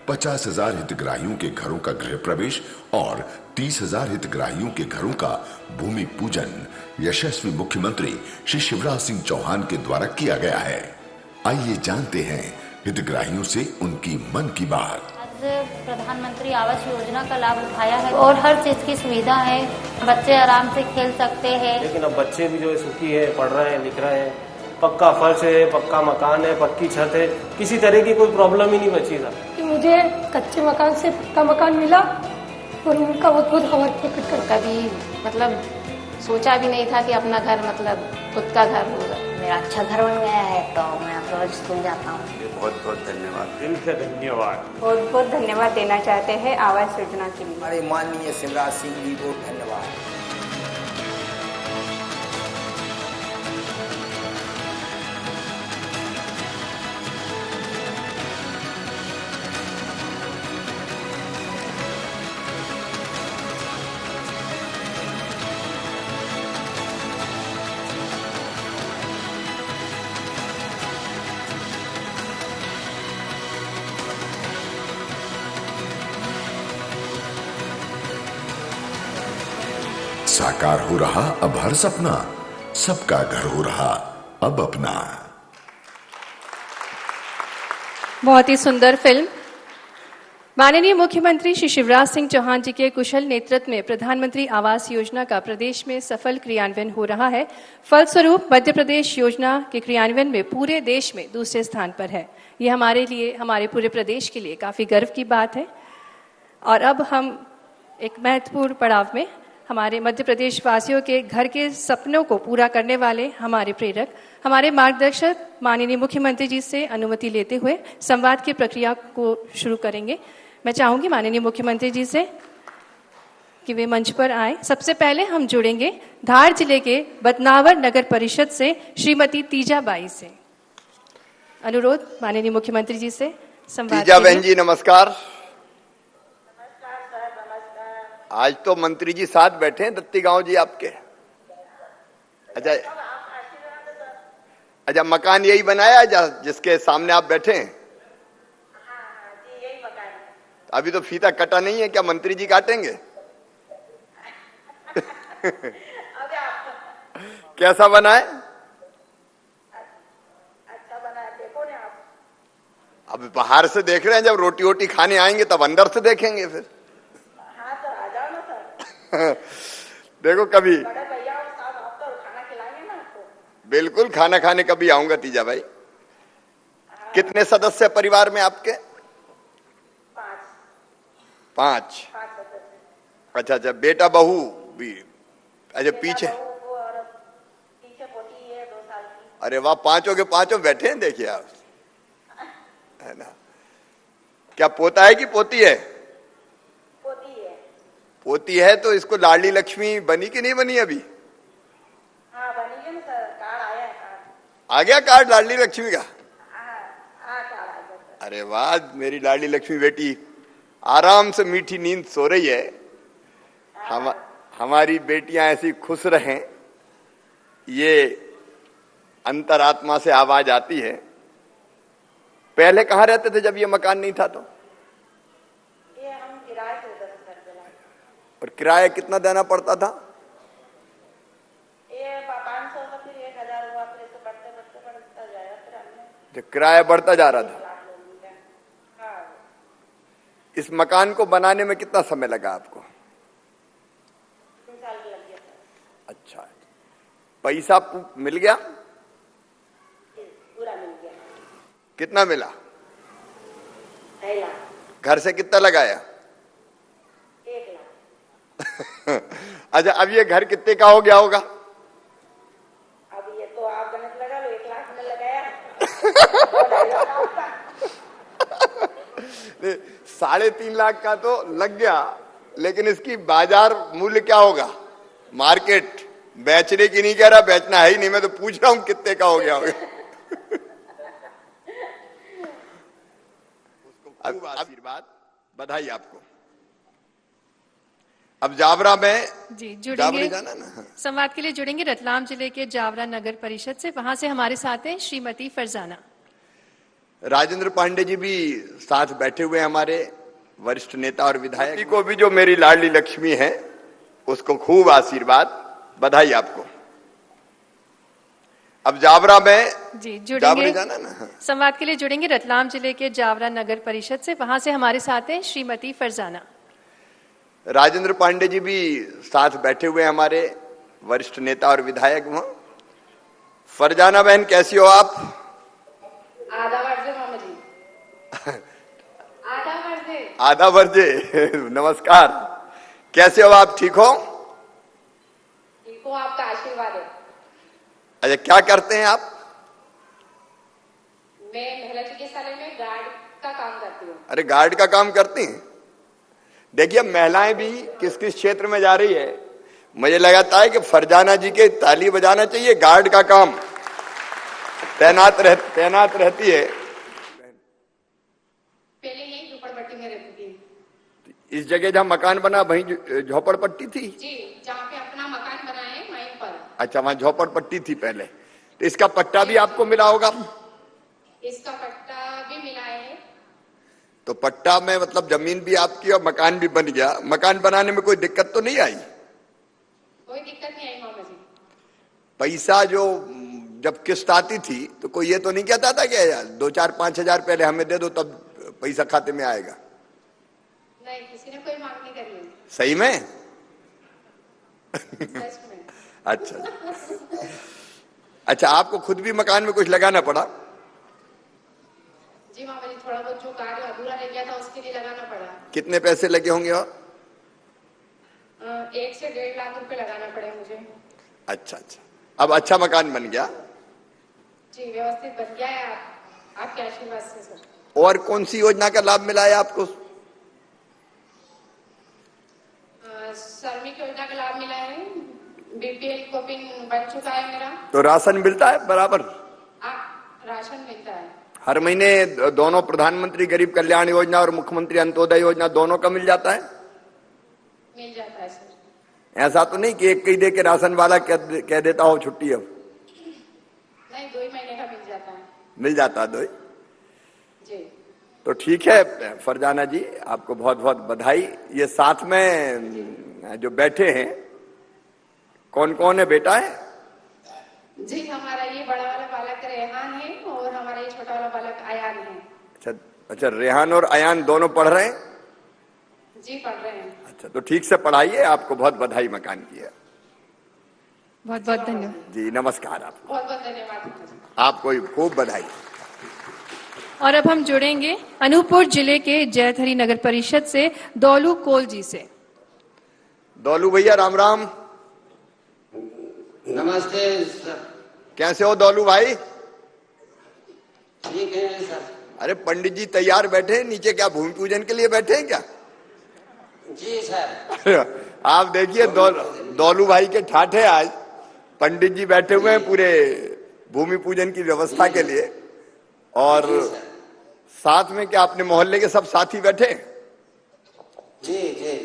50,000 हितग्राहियों के घरों का गृह प्रवेश और 30,000 हितग्राहियों के घरों का भूमि पूजन यशस्वी मुख्यमंत्री श्री शिवराज सिंह चौहान के द्वारा किया गया है। आइए जानते हैं हितग्राहियों से उनकी मन की बात। आज प्रधानमंत्री आवास योजना का लाभ उठाया है और हर चीज की सुविधा है, बच्चे आराम से खेल सकते हैं। लेकिन अब बच्चे भी जो है सुखी है, पढ़ रहे हैं, लिख रहे हैं, पक्का फर्श है, पक्का मकान है, पक्की छत है, किसी तरह की कोई प्रॉब्लम ही नहीं बची था। कि मुझे कच्चे मकान से पक्का मकान मिला और उनका बहुत बहुत आभार प्रकट करता। कभी मतलब सोचा भी नहीं था कि अपना घर मतलब खुद का घर होगा। मेरा अच्छा घर बन गया है तो मैं रोज स्कूल जाता हूँ। बहुत बहुत धन्यवाद, दिल से धन्यवाद। बहुत बहुत धन्यवाद देना चाहते हैं आवास योजना के लिए। हमारे माननीय शिवराज सिंह जी को धन्यवाद। साकार हो रहा अब हर सपना, सबका घर हो रहा अब अपना। बहुत ही सुंदर फिल्म। माननीय मुख्यमंत्री श्री शिवराज सिंह चौहान जी के कुशल नेतृत्व में प्रधानमंत्री आवास योजना का प्रदेश में सफल क्रियान्वयन हो रहा है। फलस्वरूप मध्य प्रदेश योजना के क्रियान्वयन में पूरे देश में दूसरे स्थान पर है। ये हमारे लिए, हमारे पूरे प्रदेश के लिए काफी गर्व की बात है। और अब हम एक महत्वपूर्ण पड़ाव में हमारे मध्य प्रदेश वासियों के घर के सपनों को पूरा करने वाले हमारे प्रेरक, हमारे मार्गदर्शक माननीय मुख्यमंत्री जी से अनुमति लेते हुए संवाद की प्रक्रिया को शुरू करेंगे। मैं चाहूंगी माननीय मुख्यमंत्री जी से कि वे मंच पर आए। सबसे पहले हम जुड़ेंगे धार जिले के बदनावर नगर परिषद से श्रीमती तीजा बाई से। अनुरोध माननीय मुख्यमंत्री जी से संवाद। तीजा बहन जी नमस्कार। आज तो मंत्री जी साथ बैठे हैं दत्ती गांव जी आपके। अच्छा मकान यही बनाया है जिसके सामने आप बैठे हैं? अभी तो फीता कटा नहीं है, क्या मंत्री जी काटेंगे? कैसा बना है? अच्छा बना है, देखो ना आप। अब बाहर से देख रहे हैं, जब रोटी वोटी खाने आएंगे तब अंदर से देखेंगे फिर। देखो कभी बड़े भैया और साहब आप तो खाना खिलाएंगे ना आपको। बिल्कुल खाना खाने कभी आऊंगा तीजा भाई। कितने सदस्य परिवार में आपके? 5। अच्छा अच्छा, बेटा बहू भी? अच्छा पीछे पोती है 2 साल की। अरे वाह, 5 के 5 बैठे हैं, देखिए आप, है ना। क्या पोता है कि पोती है? पोती है। तो इसको लाडली लक्ष्मी बनी कि नहीं बनी अभी? हाँ बनी है ना सर, कार्ड आया है। कार्ड आ गया, कार्ड लाडली लक्ष्मी का? कार्ड आ गया। अरे वाह, मेरी लाडली लक्ष्मी बेटी आराम से मीठी नींद सो रही है। हमारी बेटियां ऐसी खुश रहें, ये अंतरात्मा से आवाज आती है। पहले कहाँ रहते थे जब ये मकान नहीं था? तो ये हम किराए से उधर कर दिलाए। और किराया कितना देना पड़ता था? ये 500 से फिर 1000 हुआ, फिर इसको बढ़ता जाएगा। फिर हमने जो किराया बढ़ता जा रहा था। इस मकान को बनाने में कितना समय लगा आपको? 3 साल लग गया। अच्छा, पैसा मिल गया? पूरा मिल गया। कितना मिला? 2.5 लाख। घर से कितना लगाया? 1 लाख। अच्छा, अब ये घर कितने का हो गया होगा? अब ये तो आप गणित लगा लो, 1 लाख में लगाया 2.5 लाख का। 3.5 लाख का तो लग गया, लेकिन इसकी बाजार मूल्य क्या होगा? मार्केट बेचने की नहीं कह रहा, बेचना है ही नहीं, मैं तो पूछ रहा हूं कितने का हो गया होगा। खूब आशीर्वाद, बधाई आपको। अब जावरा में जी जावरा जुड़ेंगे, जाना ना। संवाद के लिए जुड़ेंगे रतलाम जिले के जावरा नगर परिषद से। वहां से हमारे साथ हैं श्रीमती फरजाना। राजेंद्र पांडे जी भी साथ बैठे हुए हैं, हमारे वरिष्ठ नेता और विधायक को भी, जो मेरी लाडली लक्ष्मी है, उसको खूब आशीर्वाद, बधाई आपको। अब जावरा में जी जावरा जुड़ेंगे, जाना ना। संवाद के लिए जुड़ेंगे रतलाम जिले के जावरा नगर परिषद से। वहां से हमारे साथ हैं श्रीमती फरजाना। राजेंद्र पांडे जी भी साथ बैठे हुए हैं, हमारे वरिष्ठ नेता और विधायक। वहां फरजाना बहन, कैसी हो आप? आधा वर्जे मामा जी, आधा वर्जे। आधा वर्जे। नमस्कार, कैसे हो आप? ठीक हो? ठीक हो, आपका आशीर्वाद है। अच्छा, क्या करते हैं आप? मैं महिला चिकित्सालय में गार्ड का काम करती हूँ। अरे, गार्ड का काम करती हैं? देखिए, महिलाएं भी किस किस क्षेत्र में जा रही है। मुझे लगाता है कि फरजाना जी के ताली बजाना चाहिए। गार्ड का काम तैनात रहती है। पहले यही झोपड़पट्टी में रहती थी। इस जगह जहाँ मकान बना वहीं झोपड़पट्टी थी? जी, जहाँ पे अपना मकान बना है वहीं पर। अच्छा, वहां झोपड़पट्टी थी पहले। तो इसका पट्टा भी आपको मिला होगा? इसका पट्टा भी मिला है। तो पट्टा में मतलब जमीन भी आपकी और मकान भी बन गया। मकान बनाने में कोई दिक्कत तो नहीं आई? कोई दिक्कत नहीं आई मामा जी। पैसा जो जब किस्त आती थी तो कोई ये तो नहीं कहता था कि 2, 4, 5 हजार पहले हमें दे दो तब पैसा खाते में आएगा? नहीं, किसी ने कोई मांग नहीं करी है। सही में? सच में। अच्छा अच्छा, आपको खुद भी मकान में कुछ लगाना पड़ा? जी मामा जी, थोड़ा बहुत जो कार्य अधूरा रह गया था उसके लिए लगाना पड़ा। कितने पैसे लगे होंगे? और 1 से 1.5 लाख रुपए लगाना पड़े मुझे। अच्छा अच्छा, अब अच्छा मकान बन गया? जी, व्यवस्थित बन गया है आपके आशीर्वाद से सर। और कौन सी योजना का लाभ मिला है आपको? श्रमिक योजना का लाभ मिला है। बीपीएल कोपिंग बन चुका है मेरा। तो राशन मिलता है बराबर? राशन मिलता है हर महीने। दोनों प्रधानमंत्री गरीब कल्याण योजना और मुख्यमंत्री अंत्योदय योजना दोनों का मिल जाता है? मिल जाता है सर। ऐसा तो नहीं कि एक ही दे के राशन वाला कह देता हो छुट्टी अब? नहीं, 2 महीने का मिल जाता है। मिल जाता है 2? जी। तो ठीक है फरजाना जी, आपको बहुत बहुत बधाई। ये साथ में जो बैठे हैं कौन कौन है बेटा? है जी, हमारा ये बड़ा वाला बालक रेहान है और हमारा ये छोटा वाला बालक अयान है। अच्छा अच्छा, रेहान और अयान दोनों पढ़ रहे हैं? जी, पढ़ रहे हैं। अच्छा, तो ठीक से पढ़ाइए। आपको बहुत बधाई मकान की है। बहुत बहुत धन्यवाद जी, नमस्कार। आपको बहुत बहुत धन्यवाद। आपको खूब बधाई। और अब हम जुड़ेंगे अनूपपुर जिले के जैतहरी नगर परिषद से दौलू कोल जी से। दौलू भैया, राम राम। नमस्ते सर। कैसे हो दौलू भाई? ठीक है सर। अरे, पंडित जी तैयार बैठे हैं नीचे, क्या भूमि पूजन के लिए बैठे हैं क्या? जी सर। आप देखिए दौलू भाई के ठाठे, आज पंडित जी बैठे हुए हैं पूरे भूमि पूजन की व्यवस्था के लिए। और साथ में क्या अपने मोहल्ले के सब साथी बैठे? जी जी।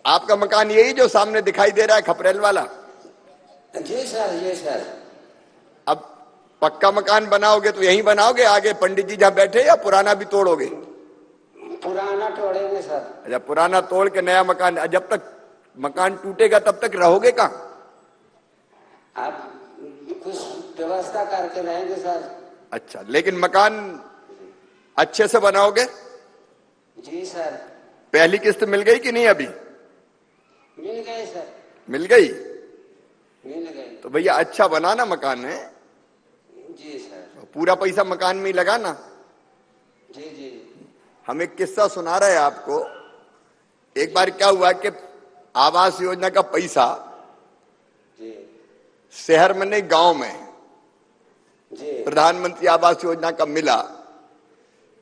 आपका मकान यही जो सामने दिखाई दे रहा है, खपरेल वाला? जी सर, जी सर। अब पक्का मकान बनाओगे तो यहीं बनाओगे आगे पंडित जी जहां बैठे, या पुराना भी तोड़ोगे? पुराना तोड़ेंगे सर। अच्छा, पुराना तोड़ के नया मकान। जब तक मकान टूटेगा तब तक रहोगे कहाँ? आप कुछ व्यवस्था करके रहेंगे सर। अच्छा, लेकिन मकान अच्छे से बनाओगे? जी सर। पहली किस्त मिल गई कि नहीं अभी? मिल गए सर। मिल गई? मिल गए। तो भैया अच्छा बनाना मकान है। जी सर। पूरा पैसा मकान में ही लगाना। जी जी। हम एक किस्सा सुना रहे हैं आपको। एक बार क्या हुआ कि आवास योजना का पैसा शहर में नहीं गांव में प्रधानमंत्री आवास योजना का मिला।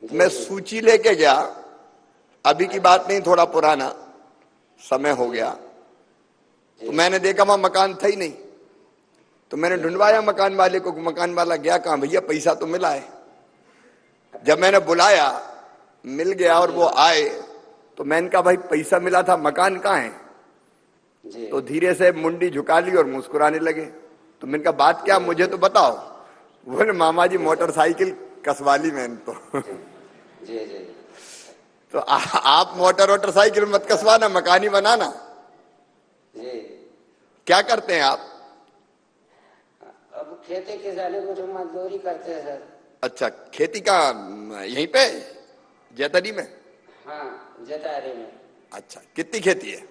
मैं सूची लेके गया, अभी की बात नहीं, थोड़ा पुराना समय हो गया। तो मैंने देखा वहां मकान था ही नहीं, तो मैंने ढूंढवाया मकान वाले को। मकान वाला गया, कहां भैया पैसा तो मिला है। जब मैंने बुलाया, मिल गया और वो आए, तो मैंने कहा भाई पैसा मिला था, मकान कहाँ है? तो धीरे से मुंडी झुका ली और मुस्कुराने लगे। तो मैंने कहा बात क्या, मुझे तो बताओ। बोले मामा जी मोटरसाइकिल कसवाली में तो तो आप मोटरसाइकिल मत कसवाना, मकान ही बनाना। क्या करते हैं आप? अब खेती किसानी को जो मजदूरी करते हैं सर। अच्छा, खेती का यहीं पे जैतरी में? हाँ, जैतरी में। अच्छा, कितनी खेती है?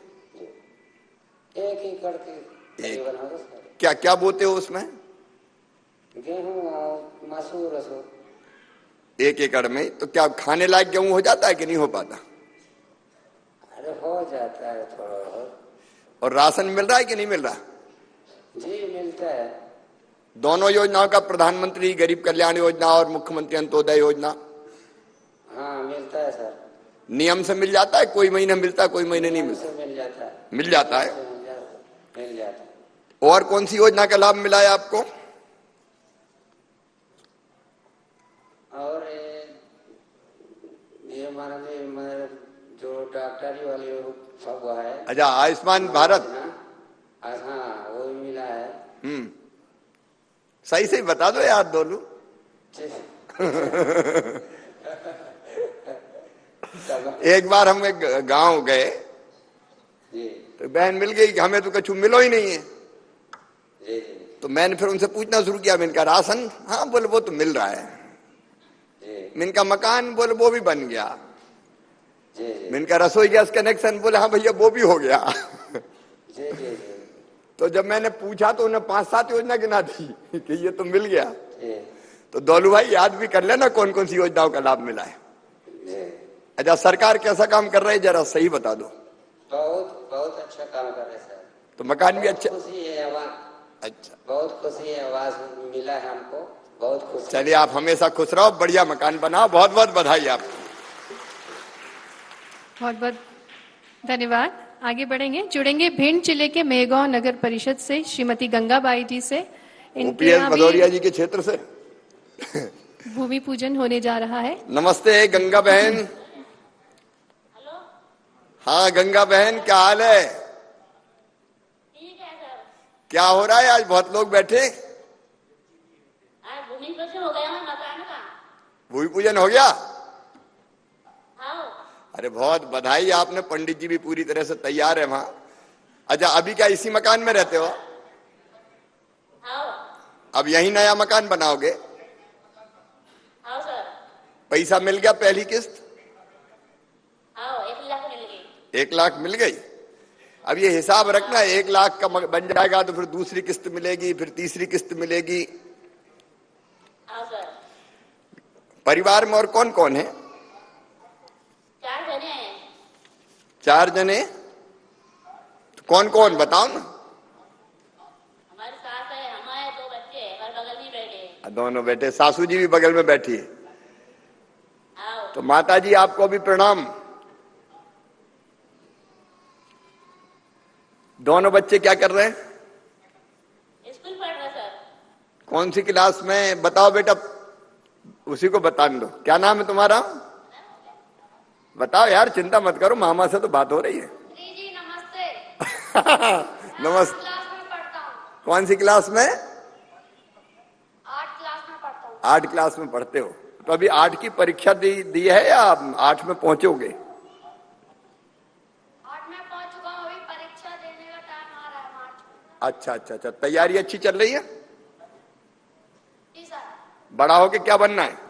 1 एकड़ की करीबन होगा सर। क्या क्या बोते हो उसमें? गेहूं और मसूर। 1 एकड़ में तो क्या खाने लायक गेहूं हो जाता है कि नहीं हो पाता? अरे हो जाता है थोड़ा बहुत। और राशन मिल रहा है कि नहीं मिल रहा? जी मिलता है। दोनों योजनाओं का, प्रधानमंत्री गरीब कल्याण योजना और मुख्यमंत्री अंत्योदय योजना? हाँ मिलता है सर। नियम से मिल जाता है? कोई महीने मिलता है, कोई महीने नहीं मिलता? मिल जाता है। मिल जाता है। मिल जाता है। और कौन सी योजना का लाभ मिला है आपको? और ये हमारा जो डॉक्टरी वाली सब हुआ है। अच्छा, आयुष्मान भारत? हाँ वो भी मिला है। सही सही बता दो यार दोनों। एक बार हम एक गांव गए, तो बहन मिल गई कि हमें तो कछु मिलो ही नहीं है। तो मैंने फिर उनसे पूछना शुरू किया। मैंने कहा राशन? हाँ। बोले वो तो मिल रहा है। मैंने कहा मकान? बोले वो भी बन गया। मैंने कहा रसोई गैस कनेक्शन? बोले हाँ भैया वो भी हो गया। तो जब मैंने पूछा तो उन्हें 5-7 योजना गिना दी कि ये तो मिल गया। तो दौलू भाई याद भी कर लेना कौन कौन सी योजनाओं का लाभ मिला है। अच्छा, सरकार कैसा काम कर रही है जरा सही बता दो। बहुत बहुत अच्छा काम कर रहे सर। तो मकान भी अच्छा? खुशी है आवाज। अच्छा, बहुत खुशी है, आवाज मिला है हमको, बहुत खुशी। चलिए आप हमेशा खुश रहो, बढ़िया मकान बनाओ। बहुत बहुत बधाई आपको। बहुत बहुत धन्यवाद। आगे बढ़ेंगे, जुड़ेंगे भिंड जिले के मेहगांव नगर परिषद से श्रीमती गंगाबाई जी से। ओपीएस भदौरिया जी के क्षेत्र से भूमि पूजन होने जा रहा है। नमस्ते गंगा बहन। हेलो। हाँ गंगा बहन, क्या हाल है? ठीक है सर। क्या हो रहा है आज? बहुत लोग बैठे। आज भूमि पूजन हो गया मकान का। भूमि पूजन हो गया? हाँ। अरे बहुत बधाई, आपने पंडित जी भी पूरी तरह से तैयार है वहां। अच्छा, अभी क्या इसी मकान में रहते हो? हाँ। अब यही नया मकान बनाओगे? हाँ सर। पैसा मिल गया पहली किस्त? हाँ 1 लाख मिल गई। 1 लाख मिल गई। अब ये हिसाब रखना, 1 लाख का बन जाएगा तो फिर दूसरी किस्त मिलेगी, फिर तीसरी किस्त मिलेगी। हाँ सर। परिवार में और कौन कौन है? 4 जने हैं। 4 जने? तो कौन कौन बताओ ना। हमारी सास है, हम है, 2 बच्चे हैं, घर बगल में बैठे हैं। दोनों बेटे, सासू जी भी बगल में बैठी है। हाँ। तो माता जी आपको भी प्रणाम। दोनों बच्चे क्या कर रहे हैं? स्कूल पढ़ रहे सर। कौन सी क्लास में? बताओ बेटा, उसी को बता दो। क्या नाम है तुम्हारा? बताओ यार, चिंता मत करो, मामा से तो बात हो रही है। जी नमस्ते। नमस्ते। क्लास में पढ़ता हूँ। कौन सी क्लास में? 8 क्लास में पढ़ता हूँ। 8 क्लास में पढ़ते हो? तो अभी 8 की परीक्षा दी है या 8 में पहुंचोगे? 8 में पहुंच चुका हूँ, अभी परीक्षा देने का टाइम आ रहा है मार्च में। अच्छा अच्छा अच्छा, तैयारी अच्छी चल रही है? जी सर। बड़ा होके क्या बनना है?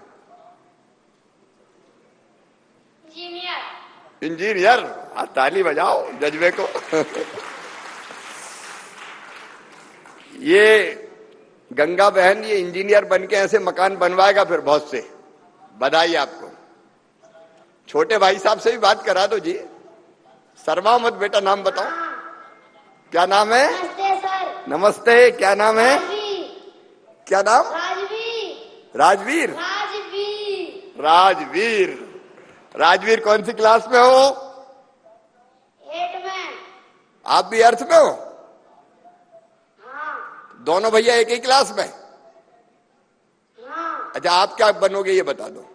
इंजीनियर। इंजीनियर? ताली बजाओ जज्बे को। ये गंगा बहन ये इंजीनियर बनके ऐसे मकान बनवाएगा फिर बहुत से। बधाई आपको। छोटे भाई साहब से भी बात करा दो जी। शर्मा मत बेटा, नाम बताओ, क्या नाम है? नमस्ते सर। नमस्ते, क्या नाम है? क्या नाम? राजवीर। राजवीर। राजवीर। राजवीर। राजवीर कौन सी क्लास में हो? 8 में। आप भी अर्थ में हो? हाँ। दोनों भैया एक ही क्लास में? हाँ। अच्छा, आप क्या बनोगे ये बता दो।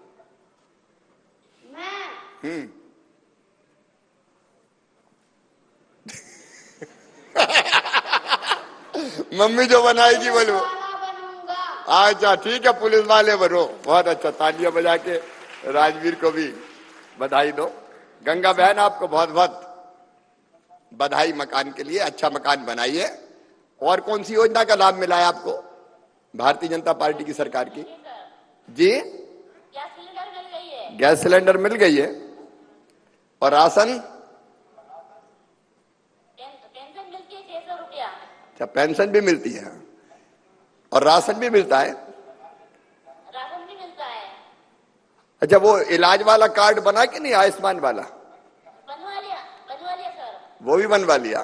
मैं मम्मी जो बनाएगी बोलो। बनूंगा। अच्छा ठीक है, पुलिस वाले बनो। बहुत अच्छा, तालियां बजा के राजवीर को भी बधाई दो। गंगा बहन, आपको बहुत बहुत बधाई मकान के लिए। अच्छा मकान बनाइए। और कौन सी योजना का लाभ मिला है आपको भारतीय जनता पार्टी की सरकार की? जी, गैस सिलेंडर मिल गई है। गैस सिलेंडर मिल गई है। और राशन? पेंशन मिलती है 600 रुपया। अच्छा, पेंशन भी मिलती है और राशन भी मिलता है? राशन भी मिलता है। अच्छा, वो इलाज वाला कार्ड बना कि नहीं, आयुष्मान वाला? बनवा लिया सर। वो भी बनवा लिया।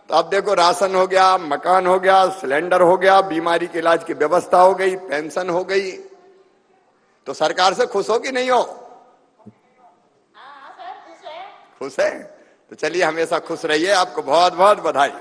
तो अब देखो, राशन हो गया, मकान हो गया, सिलेंडर हो गया, बीमारी के इलाज की व्यवस्था हो गई, पेंशन हो गई। तो सरकार से खुश हो कि नहीं हो? हाँ सर, खुश है। खुश है? तो चलिए, हमेशा खुश रहिए। आपको बहुत बहुत बधाई।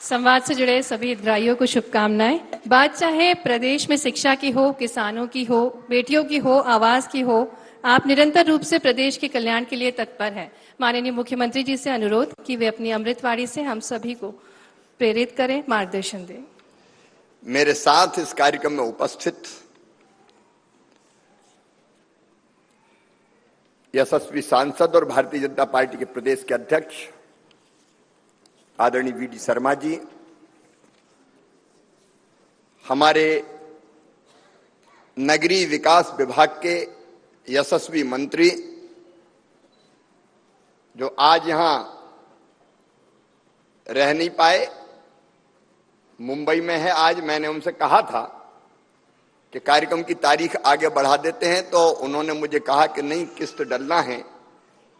संवाद से जुड़े सभी हितग्राहियों को शुभकामनाएं। बात चाहे प्रदेश में शिक्षा की हो, किसानों की हो, बेटियों की हो, आवास की हो, आप निरंतर रूप से प्रदेश के कल्याण के लिए तत्पर हैं। माननीय मुख्यमंत्री जी से अनुरोध कि वे अपनी अमृतवाणी से हम सभी को प्रेरित करें, मार्गदर्शन दें। मेरे साथ इस कार्यक्रम में उपस्थित यशस्वी सांसद और भारतीय जनता पार्टी के प्रदेश के अध्यक्ष आदरणीय वीडी शर्मा जी, हमारे नगरीय विकास विभाग के यशस्वी मंत्री जो आज यहां रह नहीं पाए, मुंबई में है आज। मैंने उनसे कहा था कि कार्यक्रम की तारीख आगे बढ़ा देते हैं, तो उन्होंने मुझे कहा कि नहीं, किस्त डलना है,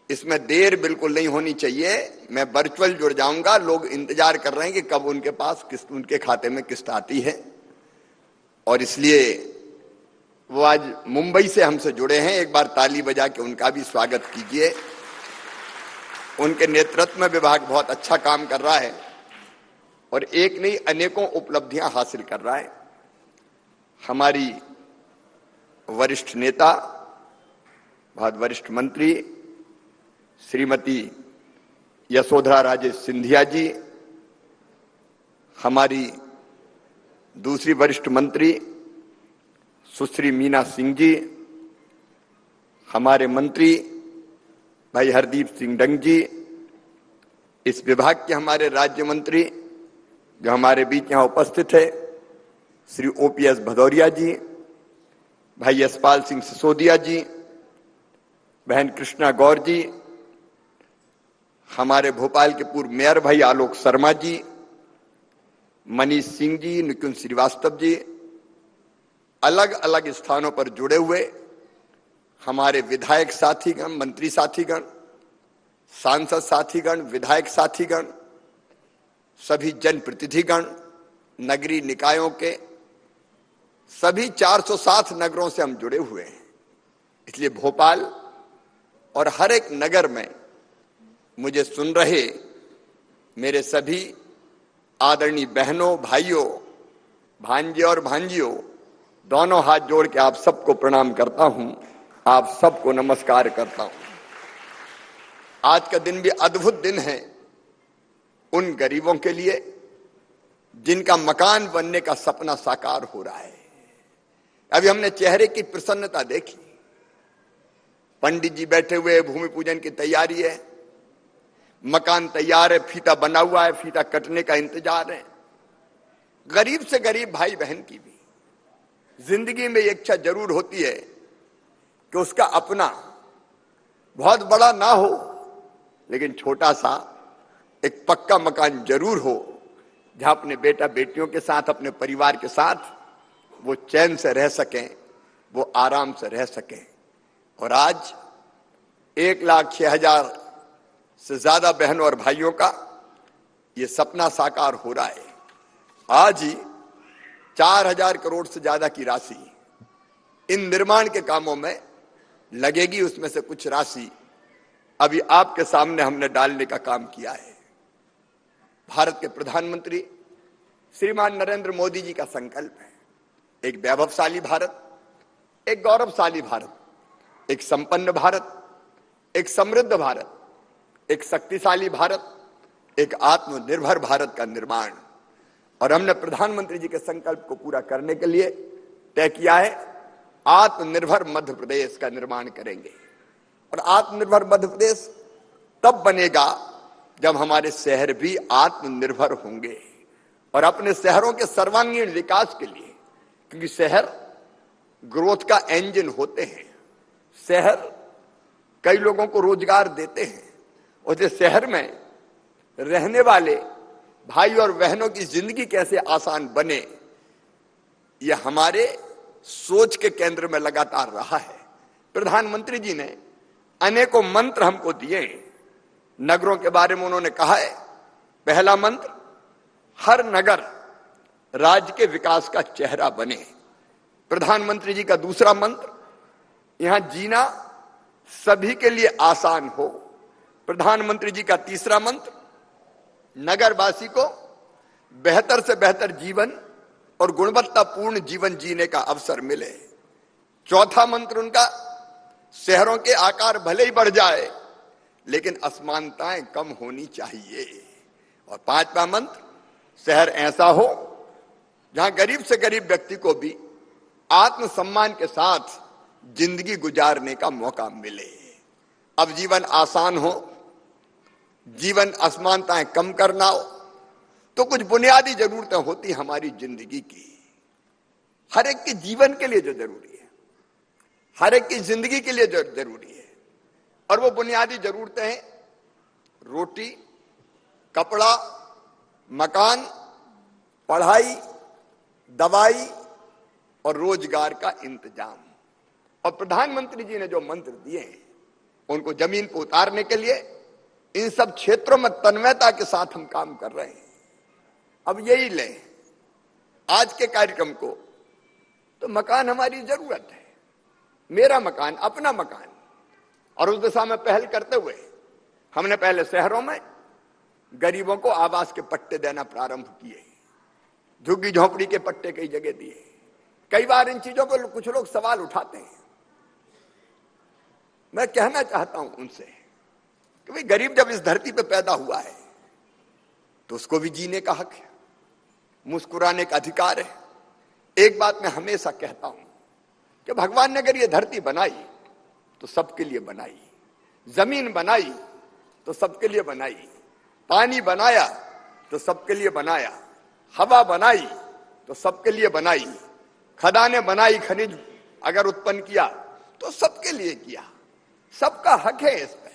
इसमें देर बिल्कुल नहीं होनी चाहिए, मैं वर्चुअल जुड़ जाऊंगा। लोग इंतजार कर रहे हैं कि कब उनके पास किस्त, उनके खाते में किस्त आती है। और इसलिए वो आज मुंबई से हमसे जुड़े हैं। एक बार ताली बजा के उनका भी स्वागत कीजिए। उनके नेतृत्व में विभाग बहुत अच्छा काम कर रहा है और एक नहीं, अनेकों उपलब्धियां हासिल कर रहा है। हमारी वरिष्ठ नेता, बहुत वरिष्ठ मंत्री श्रीमती यशोधरा राजे सिंधिया जी, हमारी दूसरी वरिष्ठ मंत्री सुश्री मीना सिंह जी, हमारे मंत्री भाई हरदीप सिंह डंग जी, इस विभाग के हमारे राज्य मंत्री जो हमारे बीच यहां उपस्थित है श्री ओपीएस भदौरिया जी, भाई यशपाल सिंह सिसोदिया जी, बहन कृष्णा गौर जी, हमारे भोपाल के पूर्व मेयर भाई आलोक शर्मा जी, मनीष सिंह जी, निकुंज श्रीवास्तव जी, अलग अलग स्थानों पर जुड़े हुए हमारे विधायक साथीगण, मंत्री साथीगण, सांसद साथीगण, विधायक साथीगण, सभी जनप्रतिनिधिगण, नगरीय निकायों के सभी 407 नगरों से हम जुड़े हुए हैं। इसलिए भोपाल और हर एक नगर में मुझे सुन रहे मेरे सभी आदरणीय बहनों, भाइयों, भांजे और भांजियों, दोनों हाथ जोड़ के आप सबको प्रणाम करता हूं, आप सबको नमस्कार करता हूं। आज का दिन भी अद्भुत दिन है उन गरीबों के लिए जिनका मकान बनने का सपना साकार हो रहा है। अभी हमने चेहरे की प्रसन्नता देखी। पंडित जी बैठे हुए, भूमि पूजन की तैयारी है, मकान तैयार है, फीता बना हुआ है, फीता कटने का इंतजार है। गरीब से गरीब भाई बहन की भी जिंदगी में ये इच्छा जरूर होती है कि उसका अपना बहुत बड़ा ना हो, लेकिन छोटा सा एक पक्का मकान जरूर हो, जहां अपने बेटा बेटियों के साथ, अपने परिवार के साथ वो चैन से रह सकें, वो आराम से रह सकें। और आज 1,06,000 से ज्यादा बहनों और भाइयों का ये सपना साकार हो रहा है। आज ही 4,000 करोड़ से ज्यादा की राशि इन निर्माण के कामों में लगेगी। उसमें से कुछ राशि अभी आपके सामने हमने डालने का काम किया है। भारत के प्रधानमंत्री श्रीमान नरेंद्र मोदी जी का संकल्प है एक वैभवशाली भारत, एक गौरवशाली भारत, एक संपन्न भारत, एक समृद्ध भारत, एक शक्तिशाली भारत, एक आत्मनिर्भर भारत का निर्माण। और हमने प्रधानमंत्री जी के संकल्प को पूरा करने के लिए तय किया है आत्मनिर्भर मध्य प्रदेश का निर्माण करेंगे। और आत्मनिर्भर मध्य प्रदेश तब बनेगा जब हमारे शहर भी आत्मनिर्भर होंगे। और अपने शहरों के सर्वांगीण विकास के लिए, क्योंकि शहर ग्रोथ का इंजन होते हैं, शहर कई लोगों को रोजगार देते हैं, और जो शहर में रहने वाले भाई और बहनों की जिंदगी कैसे आसान बने, यह हमारे सोच के केंद्र में लगातार रहा है। प्रधानमंत्री जी ने अनेकों मंत्र हमको दिए। नगरों के बारे में उन्होंने कहा है, पहला मंत्र, हर नगर राज्य के विकास का चेहरा बने। प्रधानमंत्री जी का दूसरा मंत्र, यहां जीना सभी के लिए आसान हो। प्रधानमंत्री जी का तीसरा मंत्र, नगरवासी को बेहतर से बेहतर जीवन और गुणवत्तापूर्ण जीवन जीने का अवसर मिले। चौथा मंत्र उनका, शहरों के आकार भले ही बढ़ जाए लेकिन असमानताएं कम होनी चाहिए। और पांचवा मंत्र, शहर ऐसा हो जहां गरीब से गरीब व्यक्ति को भी आत्मसम्मान के साथ जिंदगी गुजारने का मौका मिले। अब जीवन आसान हो, जीवन असमानताएं कम करना हो, तो कुछ बुनियादी जरूरतें होती हमारी जिंदगी की। हर एक के जीवन के लिए जो जरूरी है, हर एक की जिंदगी के लिए जो जरूरी है, और वो बुनियादी जरूरतें हैं रोटी, कपड़ा, मकान, पढ़ाई, दवाई और रोजगार का इंतजाम। और प्रधानमंत्री जी ने जो मंत्र दिए हैं उनको जमीन पर उतारने के लिए इन सब क्षेत्रों में तन्मयता के साथ हम काम कर रहे हैं। अब यही लें आज के कार्यक्रम को, तो मकान हमारी जरूरत है, मेरा मकान, अपना मकान। और उस दिशा में पहल करते हुए हमने पहले शहरों में गरीबों को आवास के पट्टे देना प्रारंभ किए, झुग्गी झोपड़ी के पट्टे कई जगह दिए। कई बार इन चीजों पर कुछ लोग सवाल उठाते हैं। मैं कहना चाहता हूं उनसे कि भाई गरीब जब इस धरती पे पैदा हुआ है तो उसको भी जीने का हक है, मुस्कुराने का अधिकार है। एक बात मैं हमेशा कहता हूं कि भगवान ने अगर ये धरती बनाई तो सबके लिए बनाई, जमीन बनाई तो सबके लिए बनाई, पानी बनाया तो सबके लिए बनाया, हवा बनाई तो सबके लिए बनाई, खदानें बनाई, खनिज अगर उत्पन्न किया तो सबके लिए किया। सबका हक है इस पे,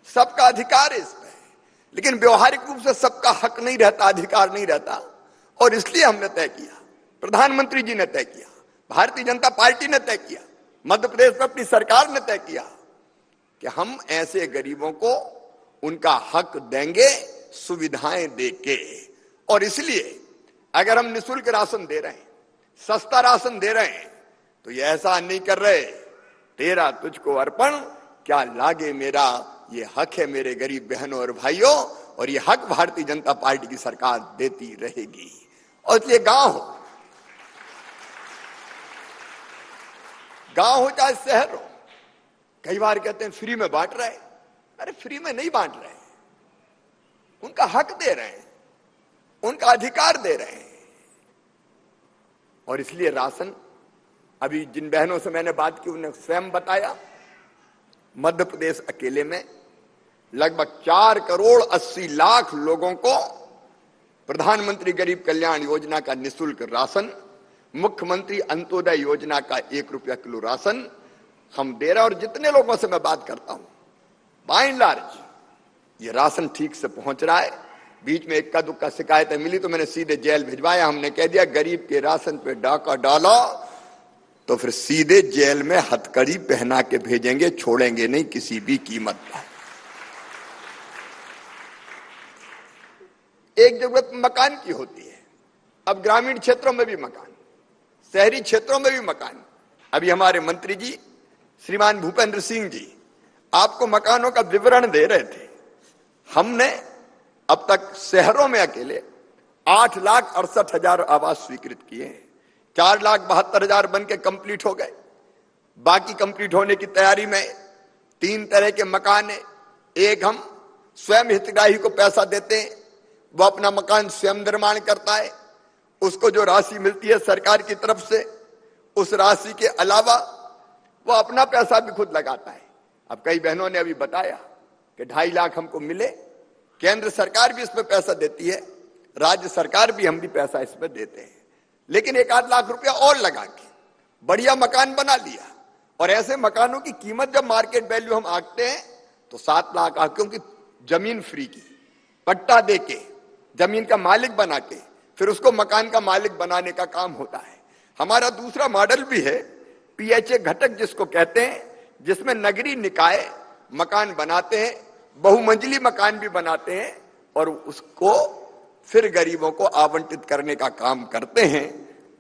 सबका अधिकार है इस पे। लेकिन व्यवहारिक रूप से सबका हक नहीं रहता, अधिकार नहीं रहता। और इसलिए हमने तय किया, प्रधानमंत्री जी ने तय किया, भारतीय जनता पार्टी ने तय किया, मध्य प्रदेश में अपनी सरकार ने तय किया कि हम ऐसे गरीबों को उनका हक देंगे सुविधाएं देके। और इसलिए अगर हम निःशुल्क राशन दे रहे हैं, सस्ता राशन दे रहे हैं, तो ये ऐसा नहीं कर रहे तेरा तुझको अर्पण क्या लागे मेरा, ये हक है मेरे गरीब बहनों और भाइयों। और ये हक भारतीय जनता पार्टी की सरकार देती रहेगी। और इसलिए गांव हो चाहे शहर हो, कई बार कहते हैं फ्री में बांट रहे हैं। अरे फ्री में नहीं बांट रहे हैं, उनका हक दे रहे हैं, उनका अधिकार दे रहे हैं। और इसलिए राशन, अभी जिन बहनों से मैंने बात की उन्होंने स्वयं बताया, मध्य प्रदेश अकेले में लगभग 4,80,00,000 लोगों को प्रधानमंत्री गरीब कल्याण योजना का निःशुल्क राशन, मुख्यमंत्री अंत्योदय योजना का 1 रुपया किलो राशन हम दे रहे हैं। और जितने लोगों से मैं बात करता हूं, बाय एंड लार्ज ये राशन ठीक से पहुंच रहा है। बीच में इक्का दुक्का शिकायतें मिली तो मैंने सीधे जेल भिजवाया। हमने कह दिया गरीब के राशन पे डाका डाला तो फिर सीधे जेल में हथकड़ी पहना के भेजेंगे, छोड़ेंगे नहीं किसी भी कीमत पर। एक जरूरत मकान की होती है। अब ग्रामीण क्षेत्रों में भी मकान, शहरी क्षेत्रों में भी मकान। अभी हमारे मंत्री जी श्रीमान भूपेंद्र सिंह जी आपको मकानों का विवरण दे रहे थे। हमने अब तक शहरों में अकेले 8,68,000 आवास स्वीकृत किए हैं। 4,72,000 बन के कंप्लीट हो गए। बाकी कंप्लीट होने की तैयारी में 3 तरह के मकान है। एक हम स्वयं हितग्राही को पैसा देते हैं, वो अपना मकान स्वयं निर्माण करता है, उसको जो राशि मिलती है सरकार की तरफ से, उस राशि के अलावा वो अपना पैसा भी खुद लगाता है। अब कई बहनों ने अभी बताया कि 2.5 लाख हमको मिले, केंद्र सरकार भी इसमें पैसा देती है, राज्य सरकार भी, हम भी पैसा इसमें देते हैं। लेकिन 1-8 लाख रुपया और लगा के बढ़िया मकान बना लिया। और ऐसे मकानों की कीमत जब मार्केट वैल्यू हम आंकते हैं तो 7 लाख, क्योंकि जमीन फ्री की, पट्टा दे के जमीन का मालिक बना के फिर उसको मकान का मालिक बनाने का काम होता है। हमारा दूसरा मॉडल भी है PHA घटक जिसको कहते हैं, जिसमें नगरीय निकाय मकान बनाते हैं, बहुमंजिली मकान भी बनाते हैं और उसको फिर गरीबों को आवंटित करने का काम करते हैं।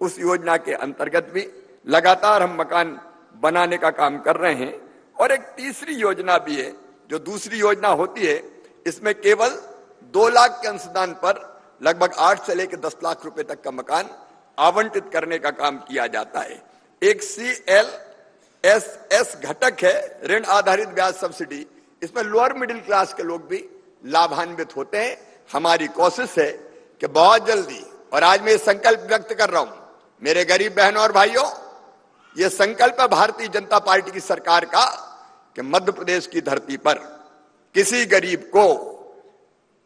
उस योजना के अंतर्गत भी लगातार हम मकान बनाने का काम कर रहे हैं। और एक तीसरी योजना भी है जो दूसरी योजना होती है, इसमें केवल 2 लाख के अंशदान पर लगभग 8 से लेकर 10 लाख रुपए तक का मकान आवंटित करने का काम किया जाता है। एक CLSS घटक है, ऋण आधारित ब्याज सब्सिडी। इसमें लोअर मिडिल क्लास के लोग भी लाभान्वित होते हैं। हमारी कोशिश है कि बहुत जल्दी, और आज मैं ये संकल्प व्यक्त कर रहा हूं मेरे गरीब बहनों और भाइयों, ये संकल्प है भारतीय जनता पार्टी की सरकार का कि मध्य प्रदेश की धरती पर किसी गरीब को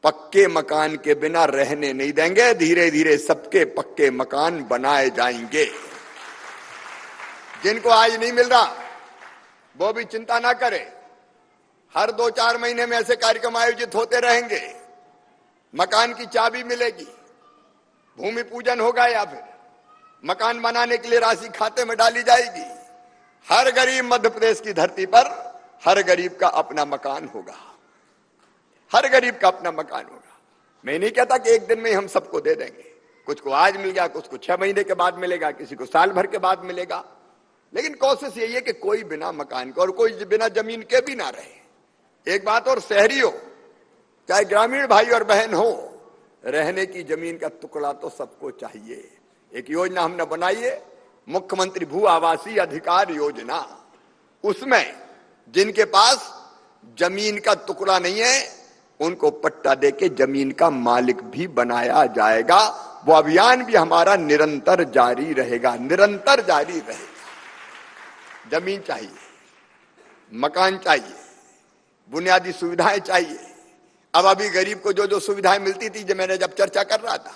पक्के मकान के बिना रहने नहीं देंगे। धीरे धीरे सबके पक्के मकान बनाए जाएंगे। जिनको आज नहीं मिल रहा वो भी चिंता ना करें, हर 2-4 महीने में ऐसे कार्यक्रम आयोजित होते रहेंगे। मकान की चाबी मिलेगी, भूमि पूजन होगा या फिर मकान बनाने के लिए राशि खाते में डाली जाएगी। हर गरीब मध्य प्रदेश की धरती पर हर गरीब का अपना मकान होगा, हर गरीब का अपना मकान होगा। मैं नहीं कहता कि एक दिन में हम सबको दे देंगे, कुछ को आज मिल गया, कुछ को 6 महीने के बाद मिलेगा, किसी को साल भर के बाद मिलेगा। लेकिन कोशिश यही है कि कोई बिना मकान के और कोई बिना जमीन के भी ना रहे। एक बात और, शहरी हो चाहे ग्रामीण भाई और बहन हो, रहने की जमीन का टुकड़ा तो सबको चाहिए। एक योजना हमने बनाई है, मुख्यमंत्री भू आवासीय अधिकार योजना। उसमें जिनके पास जमीन का टुकड़ा नहीं है उनको पट्टा देके जमीन का मालिक भी बनाया जाएगा। वो अभियान भी हमारा निरंतर जारी रहेगा, निरंतर जारी रहेगा। जमीन चाहिए, मकान चाहिए, बुनियादी सुविधाएं चाहिए। अब अभी गरीब को जो जो सुविधाएं मिलती थी, जब मैंने जब चर्चा कर रहा था,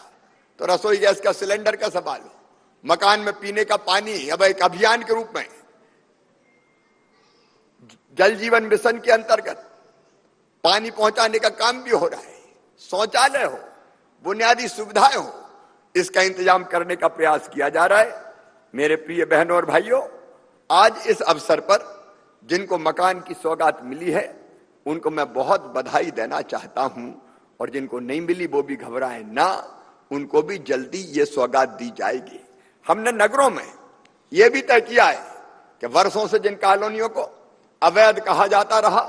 तो रसोई गैस का सिलेंडर का सवाल हो, मकान में पीने का पानी, अब एक अभियान के रूप में जल जीवन मिशन के अंतर्गत पानी पहुंचाने का काम भी हो रहा है। शौचालय हो, बुनियादी सुविधाएं हो, इसका इंतजाम करने का प्रयास किया जा रहा है। मेरे प्रिय बहनों और भाइयों, आज इस अवसर पर जिनको मकान की सौगात मिली है उनको मैं बहुत बधाई देना चाहता हूं, और जिनको नहीं मिली वो भी घबराए ना, उनको भी जल्दी ये सौगात दी जाएगी। हमने नगरों में ये भी तय किया है कि वर्षों से जिन कॉलोनियों को अवैध कहा जाता रहा,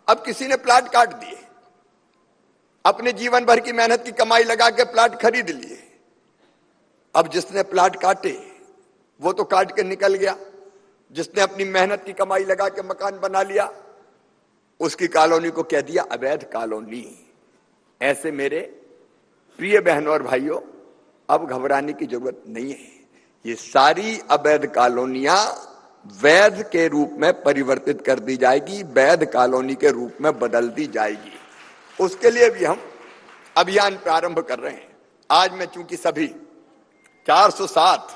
अब किसी ने प्लाट काट दिए, अपने जीवन भर की मेहनत की कमाई लगा के प्लाट खरीद लिए। अब जिसने प्लाट काटे वो तो काट के निकल गया, जिसने अपनी मेहनत की कमाई लगा के मकान बना लिया उसकी कॉलोनी को कह दिया अवैध कॉलोनी। ऐसे मेरे प्रिय बहनों और भाइयों, अब घबराने की जरूरत नहीं है। ये सारी अवैध कॉलोनियां वैध के रूप में परिवर्तित कर दी जाएगी, वैध कॉलोनी के रूप में बदल दी जाएगी। उसके लिए भी हम अभियान प्रारंभ कर रहे हैं। आज मैं चूंकि सभी 407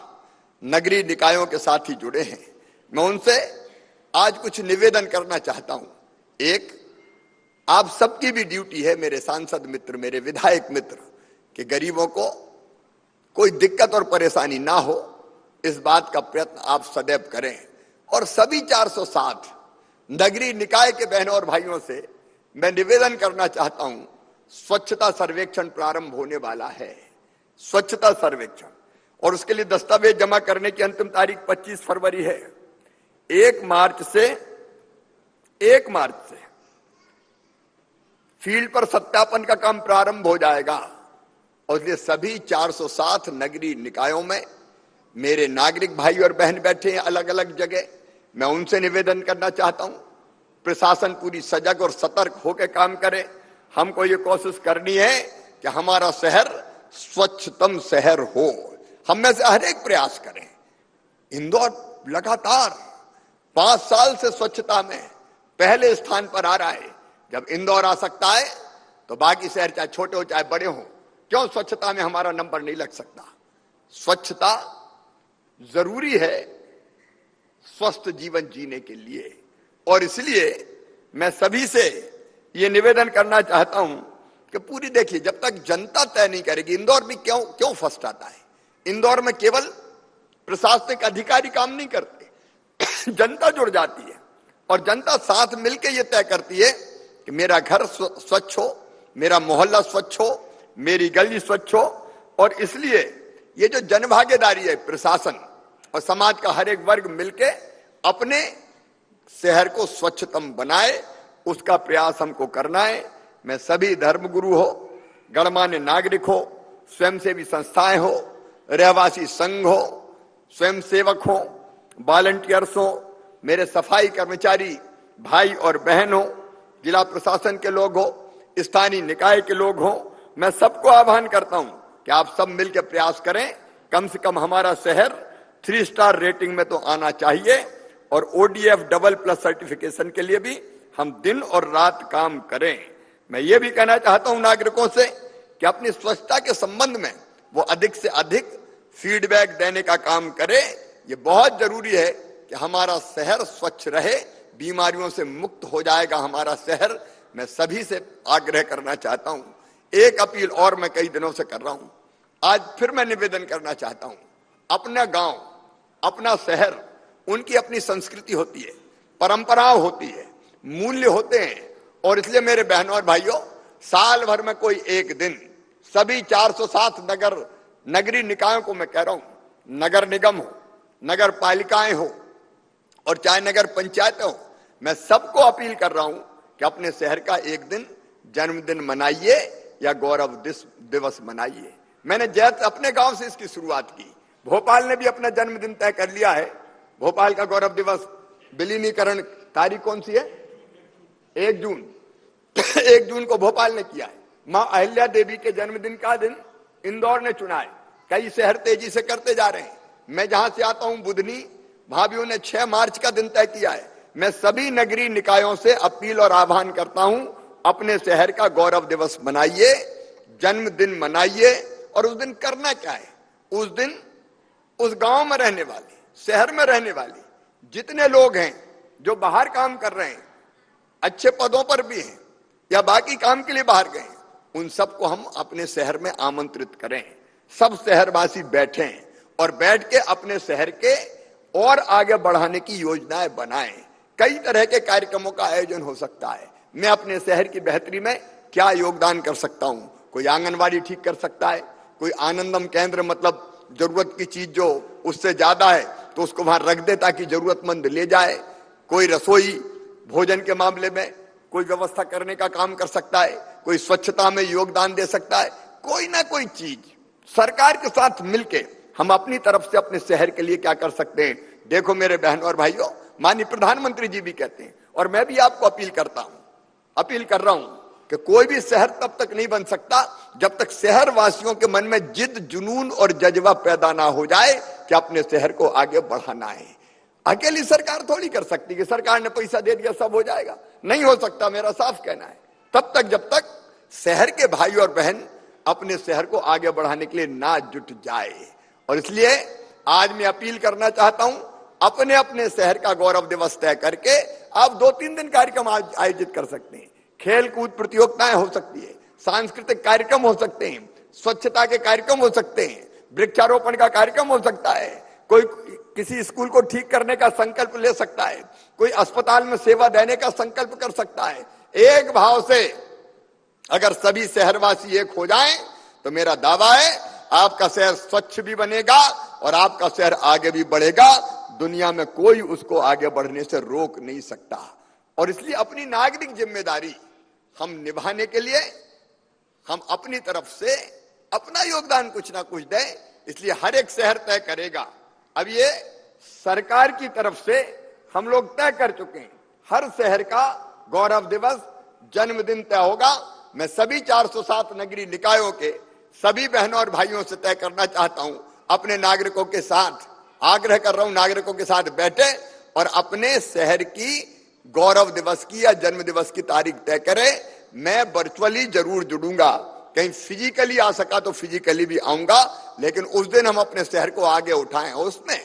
नगरीय निकायों के साथ ही जुड़े हैं, मैं उनसे आज कुछ निवेदन करना चाहता हूं। एक, आप सबकी भी ड्यूटी है, मेरे सांसद मित्र, मेरे विधायक मित्र, कि गरीबों को कोई दिक्कत और परेशानी ना हो, इस बात का प्रयत्न आप सदैव करें। और सभी 407 नगरीय निकाय के बहनों और भाइयों से मैं निवेदन करना चाहता हूं, स्वच्छता सर्वेक्षण प्रारंभ होने वाला है। स्वच्छता सर्वेक्षण, और उसके लिए दस्तावेज जमा करने की अंतिम तारीख 25 फरवरी है। 1 मार्च से फील्ड पर सत्यापन का काम प्रारंभ हो जाएगा। और इसलिए सभी 407 नगरीय निकायों में मेरे नागरिक भाई और बहन बैठे हैं अलग अलग जगह, मैं उनसे निवेदन करना चाहता हूं, प्रशासन पूरी सजग और सतर्क होकर काम करे। हमको ये कोशिश करनी है कि हमारा शहर स्वच्छतम शहर हो। हम में से हर एक प्रयास करें। इंदौर लगातार 5 साल से स्वच्छता में पहले स्थान पर आ रहा है। जब इंदौर आ सकता है तो बाकी शहर चाहे छोटे हो चाहे बड़े हो, क्यों स्वच्छता में हमारा नंबर नहीं लग सकता? स्वच्छता जरूरी है स्वस्थ जीवन जीने के लिए। और इसलिए मैं सभी से ये निवेदन करना चाहता हूं कि पूरी देखिए, जब तक जनता तय नहीं करेगी, इंदौर भी क्यों फर्स्ट आता है? इंदौर में केवल प्रशासनिक अधिकारी काम नहीं करते, जनता जुड़ जाती है और जनता साथ मिलकर ये तय करती है कि मेरा घर स्वच्छ हो, मेरा मोहल्ला स्वच्छ हो, मेरी गली स्वच्छ हो। और इसलिए ये जो जनभागीदारी है, प्रशासन और समाज का हर एक वर्ग मिलके अपने शहर को स्वच्छतम बनाए, उसका प्रयास हमको करना है। मैं सभी धर्मगुरु हो, गणमान्य नागरिक हो, स्वयंसेवी संस्थाएं हो, रहवासी संघ हो, स्वयंसेवक हो, वॉलंटियर्स हो, मेरे सफाई कर्मचारी भाई और बहन हो, जिला प्रशासन के लोग हो, स्थानीय निकाय के लोग हो, मैं सबको आह्वान करता हूं कि आप सब मिलकर प्रयास करें। कम से कम हमारा शहर 3 स्टार रेटिंग में तो आना चाहिए। और ODF AA+ सर्टिफिकेशन के लिए भी हम दिन और रात काम करें। मैं ये भी कहना चाहता हूं नागरिकों से कि अपनी स्वच्छता के संबंध में वो अधिक से अधिक फीडबैक देने का काम करें। ये बहुत जरूरी है कि हमारा शहर स्वच्छ रहे, बीमारियों से मुक्त हो जाएगा हमारा शहर। मैं सभी से आग्रह करना चाहता हूं, एक अपील और मैं कई दिनों से कर रहा हूं, आज फिर मैं निवेदन करना चाहता हूं। अपना गांव, अपना शहर, उनकी अपनी संस्कृति होती है, परंपराएं होती है, मूल्य होते हैं। और इसलिए मेरे बहनों और भाइयों, साल भर में कोई एक दिन सभी 407 नगरीय निकायों को मैं कह रहा हूं, नगर निगम हो, नगर पालिकाएं हो और चाहे नगर पंचायतें हो, मैं सबको अपील कर रहा हूं कि अपने शहर का एक दिन जन्मदिन मनाइए या गौरव दिवस मनाइए। मैंने जैत अपने गांव से इसकी शुरुआत की। भोपाल ने भी अपना जन्मदिन तय कर लिया है। भोपाल का गौरव दिवस विलीनीकरण तारीख कौन सी है? 1 जून। 1 जून को भोपाल ने किया है। मां अहिल्या देवी के जन्मदिन का दिन इंदौर ने चुना है। कई शहर तेजी से करते जा रहे हैं। मैं जहां से आता हूं, बुधनी भाभीओं ने 6 मार्च का दिन तय किया है। मैं सभी नगरीय निकायों से अपील और आह्वान करता हूं, अपने शहर का गौरव दिवस मनाइए, जन्मदिन मनाइए। और उस दिन करना क्या है? उस दिन उस गांव में रहने वाले, शहर में रहने वाले जितने लोग हैं जो बाहर काम कर रहे हैं, अच्छे पदों पर भी हैं या बाकी काम के लिए बाहर गए हैं, उन सबको हम अपने शहर में आमंत्रित करें। सब शहरवासी बैठें और बैठ के अपने शहर के और आगे बढ़ाने की योजनाएं बनाएं। कई तरह के कार्यक्रमों का आयोजन हो सकता है। मैं अपने शहर की बेहतरी में क्या योगदान कर सकता हूं? कोई आंगनवाड़ी ठीक कर सकता है, कोई आनंदम केंद्र, मतलब जरूरत की चीज जो उससे ज्यादा है तो उसको वहां रख दे ताकि जरूरतमंद ले जाए। कोई रसोई भोजन के मामले में कोई व्यवस्था करने का काम कर सकता है, कोई स्वच्छता में योगदान दे सकता है। कोई ना कोई चीज सरकार के साथ मिलके हम अपनी तरफ से अपने शहर के लिए क्या कर सकते हैं। देखो मेरे बहनों और भाइयों, माननीय प्रधानमंत्री जी भी कहते हैं और मैं भी आपको अपील कर रहा हूं कि कोई भी शहर तब तक नहीं बन सकता जब तक शहर वासियों के मन में जिद, जुनून और जज्बा पैदा ना हो जाए कि अपने शहर को आगे बढ़ाना है। अकेली सरकार थोड़ी कर सकती कि सरकार ने पैसा दे दिया सब हो जाएगा, नहीं हो सकता, मेरा साफ कहना है। तब तक जब तक शहर के भाई और बहन अपने शहर को आगे बढ़ाने के लिए ना जुट जाए। और इसलिए आज मैं अपील करना चाहता हूं, अपने अपने शहर का गौरव दिवस तय करके आप 2-3 दिन कार्यक्रम आयोजित कर सकते हैं। खेल कूद प्रतियोगिताएं हो सकती है, सांस्कृतिक कार्यक्रम हो सकते हैं, स्वच्छता के कार्यक्रम हो सकते हैं, वृक्षारोपण का कार्यक्रम हो सकता है, कोई किसी स्कूल को ठीक करने का संकल्प ले सकता है, कोई अस्पताल में सेवा देने का संकल्प कर सकता है। एक भाव से अगर सभी शहरवासी एक हो जाएं तो मेरा दावा है आपका शहर स्वच्छ भी बनेगा और आपका शहर आगे भी बढ़ेगा। दुनिया में कोई उसको आगे बढ़ने से रोक नहीं सकता। और इसलिए अपनी नागरिक जिम्मेदारी हम निभाने के लिए हम अपनी तरफ से अपना योगदान कुछ ना कुछ दें। इसलिए हर एक शहर तय करेगा। अब ये सरकार की तरफ से हम लोग तय कर चुके हैं, हर शहर का गौरव दिवस, जन्मदिन तय होगा। मैं सभी 407 नगरीय निकायों के सभी बहनों और भाइयों से तय करना चाहता हूं, अपने नागरिकों के साथ आग्रह कर रहा हूं, नागरिकों के साथ बैठे और अपने शहर की गौरव दिवस की या जन्म दिवस की तारीख तय करें। मैं वर्चुअली जरूर जुड़ूंगा, कहीं फिजिकली आ सका तो फिजिकली भी आऊंगा, लेकिन उस दिन हम अपने शहर को आगे उठाएं। उसमें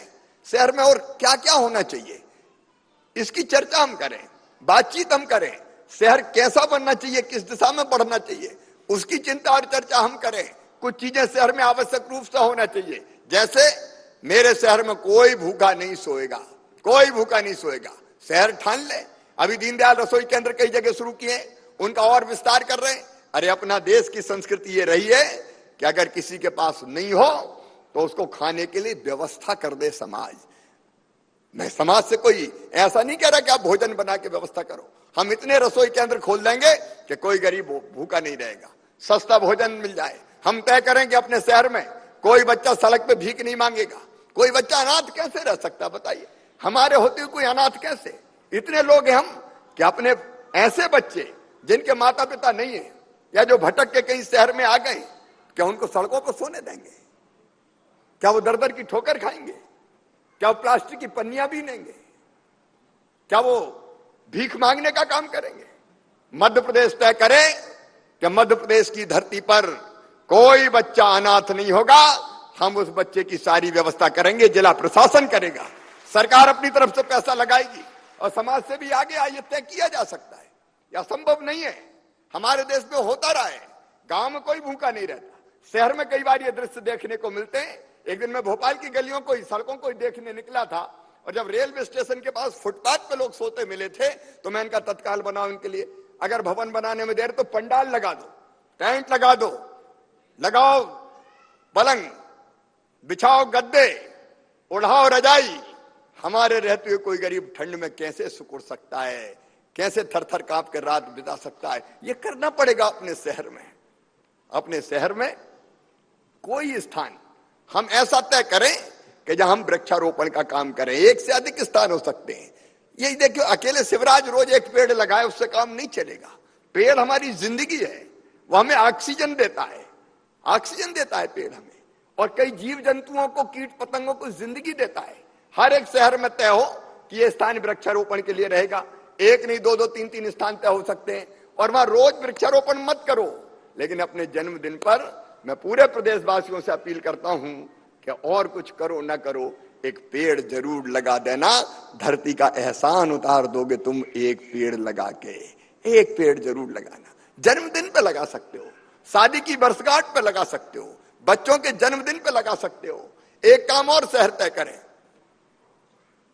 शहर में और क्या क्या होना चाहिए इसकी चर्चा हम करें, बातचीत हम करें। शहर कैसा बनना चाहिए, किस दिशा में बढ़ना चाहिए, उसकी चिंता और चर्चा हम करें। कुछ चीजें शहर में आवश्यक रूप से होना चाहिए, जैसे मेरे शहर में कोई भूखा नहीं सोएगा, कोई भूखा नहीं सोएगा। शहर ठान ले। अभी दीनदयाल रसोई केंद्र कई जगह शुरू किए, उनका और विस्तार कर रहे हैं। अरे अपना देश की संस्कृति ये रही है कि अगर किसी के पास नहीं हो तो उसको खाने के लिए व्यवस्था कर दे समाज। मैं समाज से कोई ऐसा नहीं कह रहा कि आप भोजन बना के व्यवस्था करो। हम इतने रसोई केंद्र खोल देंगे कि कोई गरीब भूखा नहीं रहेगा, सस्ता भोजन मिल जाए। हम तय करेंगे अपने शहर में कोई बच्चा सड़क पे भीख नहीं मांगेगा। कोई बच्चा अनाथ कैसे रह सकता, बताइए? हमारे होते हुए कोई अनाथ कैसे? इतने लोग हैं हम कि अपने ऐसे बच्चे जिनके माता पिता नहीं है या जो भटक के कहीं शहर में आ गए, क्या उनको सड़कों पर सोने देंगे? क्या वो दर दर की ठोकर खाएंगे? क्या वो प्लास्टिक की पन्नियां बीनेंगे? क्या वो भीख मांगने का काम करेंगे? मध्य प्रदेश तय करे कि मध्य प्रदेश की धरती पर कोई बच्चा अनाथ नहीं होगा। हम उस बच्चे की सारी व्यवस्था करेंगे, जिला प्रशासन करेगा, सरकार अपनी तरफ से पैसा लगाएगी और समाज से भी आगे आइए तय किया जा सकता है। यह संभव नहीं है, हमारे देश में होता रहा है। गांव में कोई भूखा नहीं रहता, शहर में कई बार ये दृश्य देखने को मिलते हैं। एक दिन मैं भोपाल की गलियों को, सड़कों को देखने निकला था और जब रेलवे स्टेशन के पास फुटपाथ पे लोग सोते मिले थे तो मैं इनका तत्काल बनाओ, इनके लिए अगर भवन बनाने में देर तो पंडाल लगा दो, टेंट लगा दो, लगाओ पलंग, बिछाओ गद्दे, उड़ाओ रजाई। हमारे रहते हुए कोई गरीब ठंड में कैसे सिकुड़ सकता है, कैसे थर थर कांप कर रात बिता सकता है? ये करना पड़ेगा अपने शहर में। अपने शहर में कोई स्थान हम ऐसा तय करें कि जहां हम वृक्षारोपण का काम करें। एक से अधिक स्थान हो सकते हैं। यही देखियो, अकेले शिवराज रोज एक पेड़ लगाए उससे काम नहीं चलेगा। पेड़ हमारी जिंदगी है, वो हमें ऑक्सीजन देता है, ऑक्सीजन देता है पेड़ हमें, और कई जीव जंतुओं को, कीट पतंगों को जिंदगी देता है। हर एक शहर में तय हो कि ये स्थान वृक्षारोपण के लिए रहेगा। एक नहीं, दो दो तीन तीन स्थान तय हो सकते हैं और वहां रोज वृक्षारोपण मत करो, लेकिन अपने जन्मदिन पर मैं पूरे प्रदेशवासियों से अपील करता हूं कि और कुछ करो ना करो, एक पेड़ जरूर लगा देना। धरती का एहसान उतार दोगे तुम एक पेड़ लगा के। एक पेड़ जरूर लगाना। जन्मदिन पे लगा सकते हो, शादी की वर्षगांठ पे लगा सकते हो, बच्चों के जन्मदिन पे लगा सकते हो। एक काम और शहर तय करें,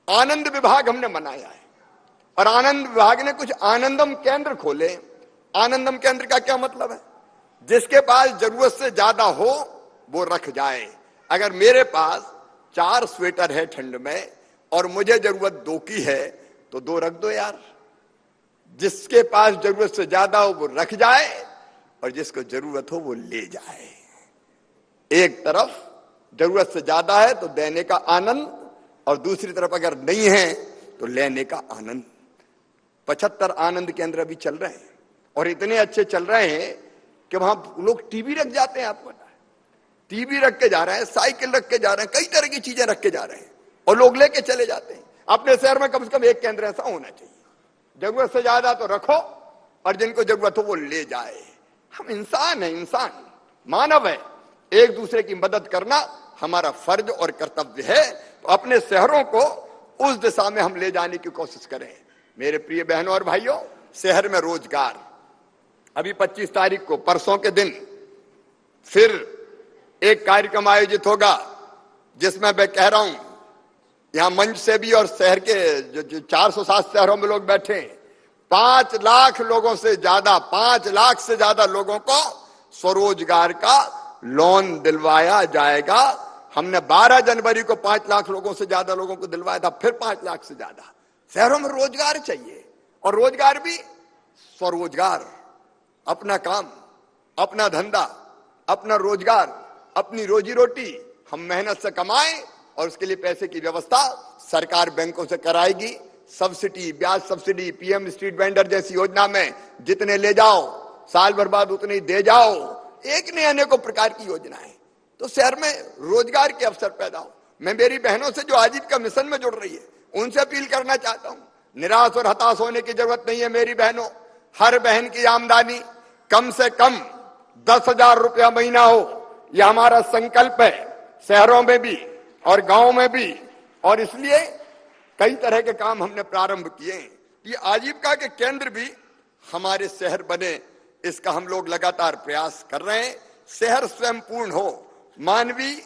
आनंद विभाग हमने बनाया है और आनंद विभाग ने कुछ आनंदम केंद्र खोले। आनंदम केंद्र का क्या मतलब है? जिसके पास जरूरत से ज्यादा हो वो रख जाए। अगर मेरे पास 4 स्वेटर है ठंड में और मुझे जरूरत 2 की है तो 2 रख दो यार। जिसके पास जरूरत से ज्यादा हो वो रख जाए और जिसको जरूरत हो वो ले जाए। एक तरफ जरूरत से ज्यादा है तो देने का आनंद, और दूसरी तरफ अगर नहीं है तो लेने का आनंद। 75 आनंद केंद्र भी चल रहे हैं और इतने अच्छे चल रहे हैं कि वहां लोग टीवी रख जाते हैं। आपको पता है, टीवी रख के जा रहे हैं, साइकिल रख के जा रहे हैं, कई तरह की चीजें रख के जा रहे हैं और लोग लेके चले जाते हैं। अपने शहर में कम से कम एक केंद्र ऐसा होना चाहिए। जरूरत से ज्यादा तो रखो और जिनको जरूरत हो वो ले जाए। हम इंसान हैं, इंसान मानव है, एक दूसरे की मदद करना हमारा फर्ज और कर्तव्य है। तो अपने शहरों को उस दिशा में हम ले जाने की कोशिश करें। मेरे प्रिय बहनों और भाइयों, शहर में रोजगार, अभी 25 तारीख को, परसों के दिन, फिर एक कार्यक्रम आयोजित होगा जिसमें मैं कह रहा हूं यहां मंच से भी और शहर के जो 407 शहरों में लोग बैठे हैं, 5 लाख लोगों से ज्यादा, 5 लाख से ज्यादा लोगों को स्वरोजगार का लोन दिलवाया जाएगा। हमने 12 जनवरी को 5 लाख लोगों से ज्यादा लोगों को दिलवाया था, फिर 5 लाख से ज्यादा। शहरों में रोजगार चाहिए, और रोजगार भी स्वरोजगार, अपना काम, अपना धंधा, अपना रोजगार, अपनी रोजी रोटी हम मेहनत से कमाएं, और उसके लिए पैसे की व्यवस्था सरकार बैंकों से कराएगी। सब्सिडी, ब्याज सब्सिडी, पीएम स्ट्रीट वेंडर जैसी योजना में जितने ले जाओ, साल भर बाद उतने ही दे जाओ, एक ने अनेकों प्रकार की योजनाएं, तो शहर में रोजगार के अवसर पैदा हो। मैं मेरी बहनों से जो आजीविका मिशन में जुड़ रही है, उनसे अपील करना चाहता हूं, निराश और हताश होने की जरूरत नहीं है मेरी बहनों। हर बहन की आमदनी कम से कम 10,000 रुपया महीना हो, यह हमारा संकल्प है, शहरों में भी और गांव में भी। और इसलिए कई तरह के काम हमने प्रारंभ किए हैं। ये आजीविका के केंद्र भी हमारे शहर बने, इसका हम लोग लगातार प्रयास कर रहे हैं। शहर स्वयं पूर्ण हो, मानवीय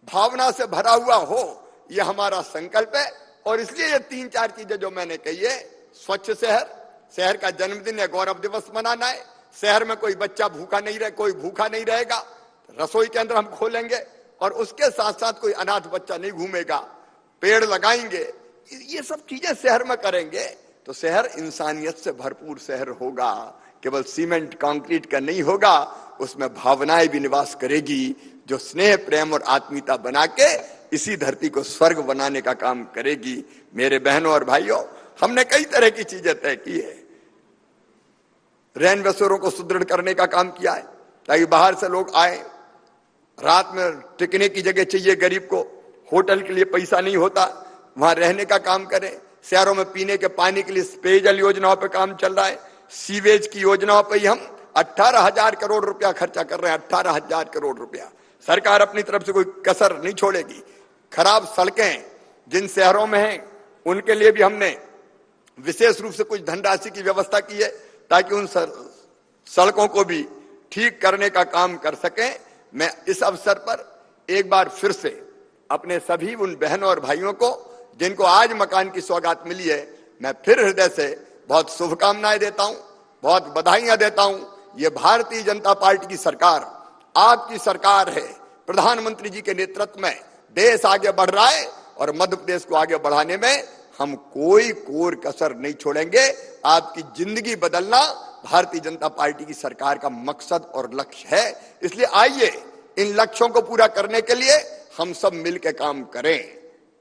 भावना से भरा हुआ हो, यह हमारा संकल्प है। और इसलिए ये 3-4 चीजें जो मैंने कही है, स्वच्छ शहर, शहर का जन्मदिन या गौरव दिवस मनाना है, शहर में कोई बच्चा भूखा नहीं रहे, कोई भूखा नहीं रहेगा, रसोई केंद्र हम खोलेंगे, और उसके साथ साथ कोई अनाथ बच्चा नहीं घूमेगा, पेड़ लगाएंगे, ये सब चीजें शहर में करेंगे तो शहर इंसानियत से भरपूर शहर होगा। केवल सीमेंट कंक्रीट का नहीं होगा, उसमें भावनाएं भी निवास करेगी, जो स्नेह, प्रेम और आत्मीयता बना के इसी धरती को स्वर्ग बनाने का काम करेगी। मेरे बहनों और भाइयों, हमने कई तरह की चीजें तय की है। रैन बसेरों को सुदृढ़ करने का काम किया है, ताकि बाहर से लोग आए, रात में टिकने की जगह चाहिए गरीब को, होटल के लिए पैसा नहीं होता, वहां रहने का काम करें। शहरों में पीने के पानी के लिए पेयजल योजनाओं पर काम चल रहा है। सीवेज की योजनाओं पर ही हम 18,000 करोड़ रुपया खर्चा कर रहे हैं, 18,000 करोड़ रुपया। सरकार अपनी तरफ से कोई कसर नहीं छोड़ेगी। खराब सड़कें जिन शहरों में हैं, उनके लिए भी हमने विशेष रूप से कुछ धनराशि की व्यवस्था की है, ताकि उन सड़कों को भी ठीक करने का काम कर सकें। मैं इस अवसर पर एक बार फिर से अपने सभी उन बहनों और भाइयों को जिनको आज मकान की सौगात मिली है, मैं फिर हृदय से बहुत शुभकामनाएं देता हूं, बहुत बधाइयां देता हूं। ये भारतीय जनता पार्टी की सरकार, आपकी सरकार है। प्रधानमंत्री जी के नेतृत्व में देश आगे बढ़ रहा है, और मध्य प्रदेश को आगे बढ़ाने में हम कोई कोर कसर नहीं छोड़ेंगे। आपकी जिंदगी बदलना भारतीय जनता पार्टी की सरकार का मकसद और लक्ष्य है। इसलिए आइए, इन लक्ष्यों को पूरा करने के लिए हम सब मिलकर काम करें।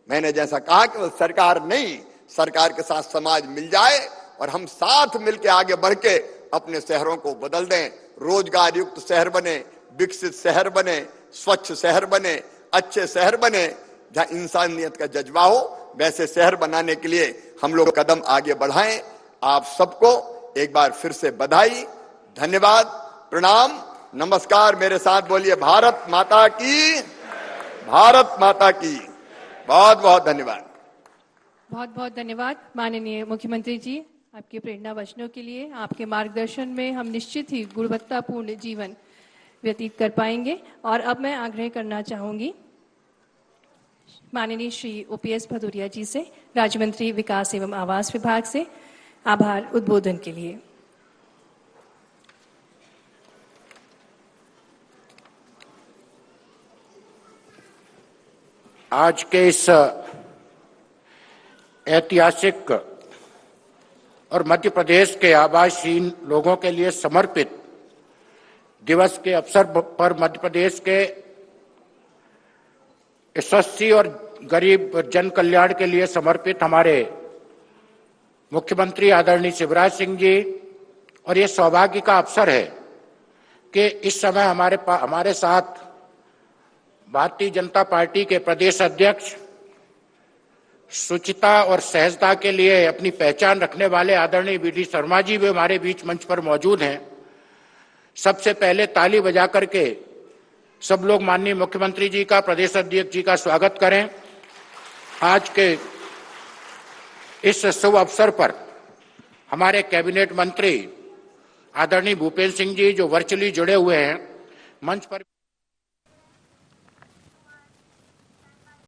मैंने जैसा कहा कि वो सरकार नहीं, सरकार के साथ समाज मिल जाए, और हम साथ मिलकर आगे बढ़ के अपने शहरों को बदल दें। रोजगार युक्त शहर बने, विकसित शहर बने, स्वच्छ शहर बने, अच्छे शहर बने, जहां इंसानियत का जज्बा हो, वैसे शहर बनाने के लिए हम लोग कदम आगे बढ़ाएं। आप सबको एक बार फिर से बधाई, धन्यवाद, प्रणाम, नमस्कार। मेरे साथ बोलिए भारत माता की, भारत माता की। बहुत बहुत धन्यवाद। बहुत बहुत धन्यवाद माननीय मुख्यमंत्री जी, आपके प्रेरणा वचनों के लिए। आपके मार्गदर्शन में हम निश्चित ही गुणवत्तापूर्ण जीवन व्यतीत कर पाएंगे। और अब मैं आग्रह करना चाहूंगी माननीय श्री OPS भदौरिया जी से, राज्य मंत्री विकास एवं आवास विभाग से, आभार उद्बोधन के लिए। आज के इस ऐतिहासिक और मध्य प्रदेश के आवासहीन लोगों के लिए समर्पित दिवस के अवसर पर मध्य प्रदेश के यशस्वी और गरीब जन कल्याण के लिए समर्पित हमारे मुख्यमंत्री आदरणीय शिवराज सिंह जी, और ये सौभाग्य का अवसर है कि इस समय हमारे साथ भारतीय जनता पार्टी के प्रदेश अध्यक्ष, शुचिता और सहजता के लिए अपनी पहचान रखने वाले आदरणीय VD शर्मा जी भी हमारे बीच मंच पर मौजूद हैं। सबसे पहले ताली बजा करके सब लोग माननीय मुख्यमंत्री जी का, प्रदेश अध्यक्ष जी का स्वागत करें। आज के इस शुभ अवसर पर हमारे कैबिनेट मंत्री आदरणीय भूपेंद्र सिंह जी, जो वर्चुअली जुड़े हुए हैं, मंच पर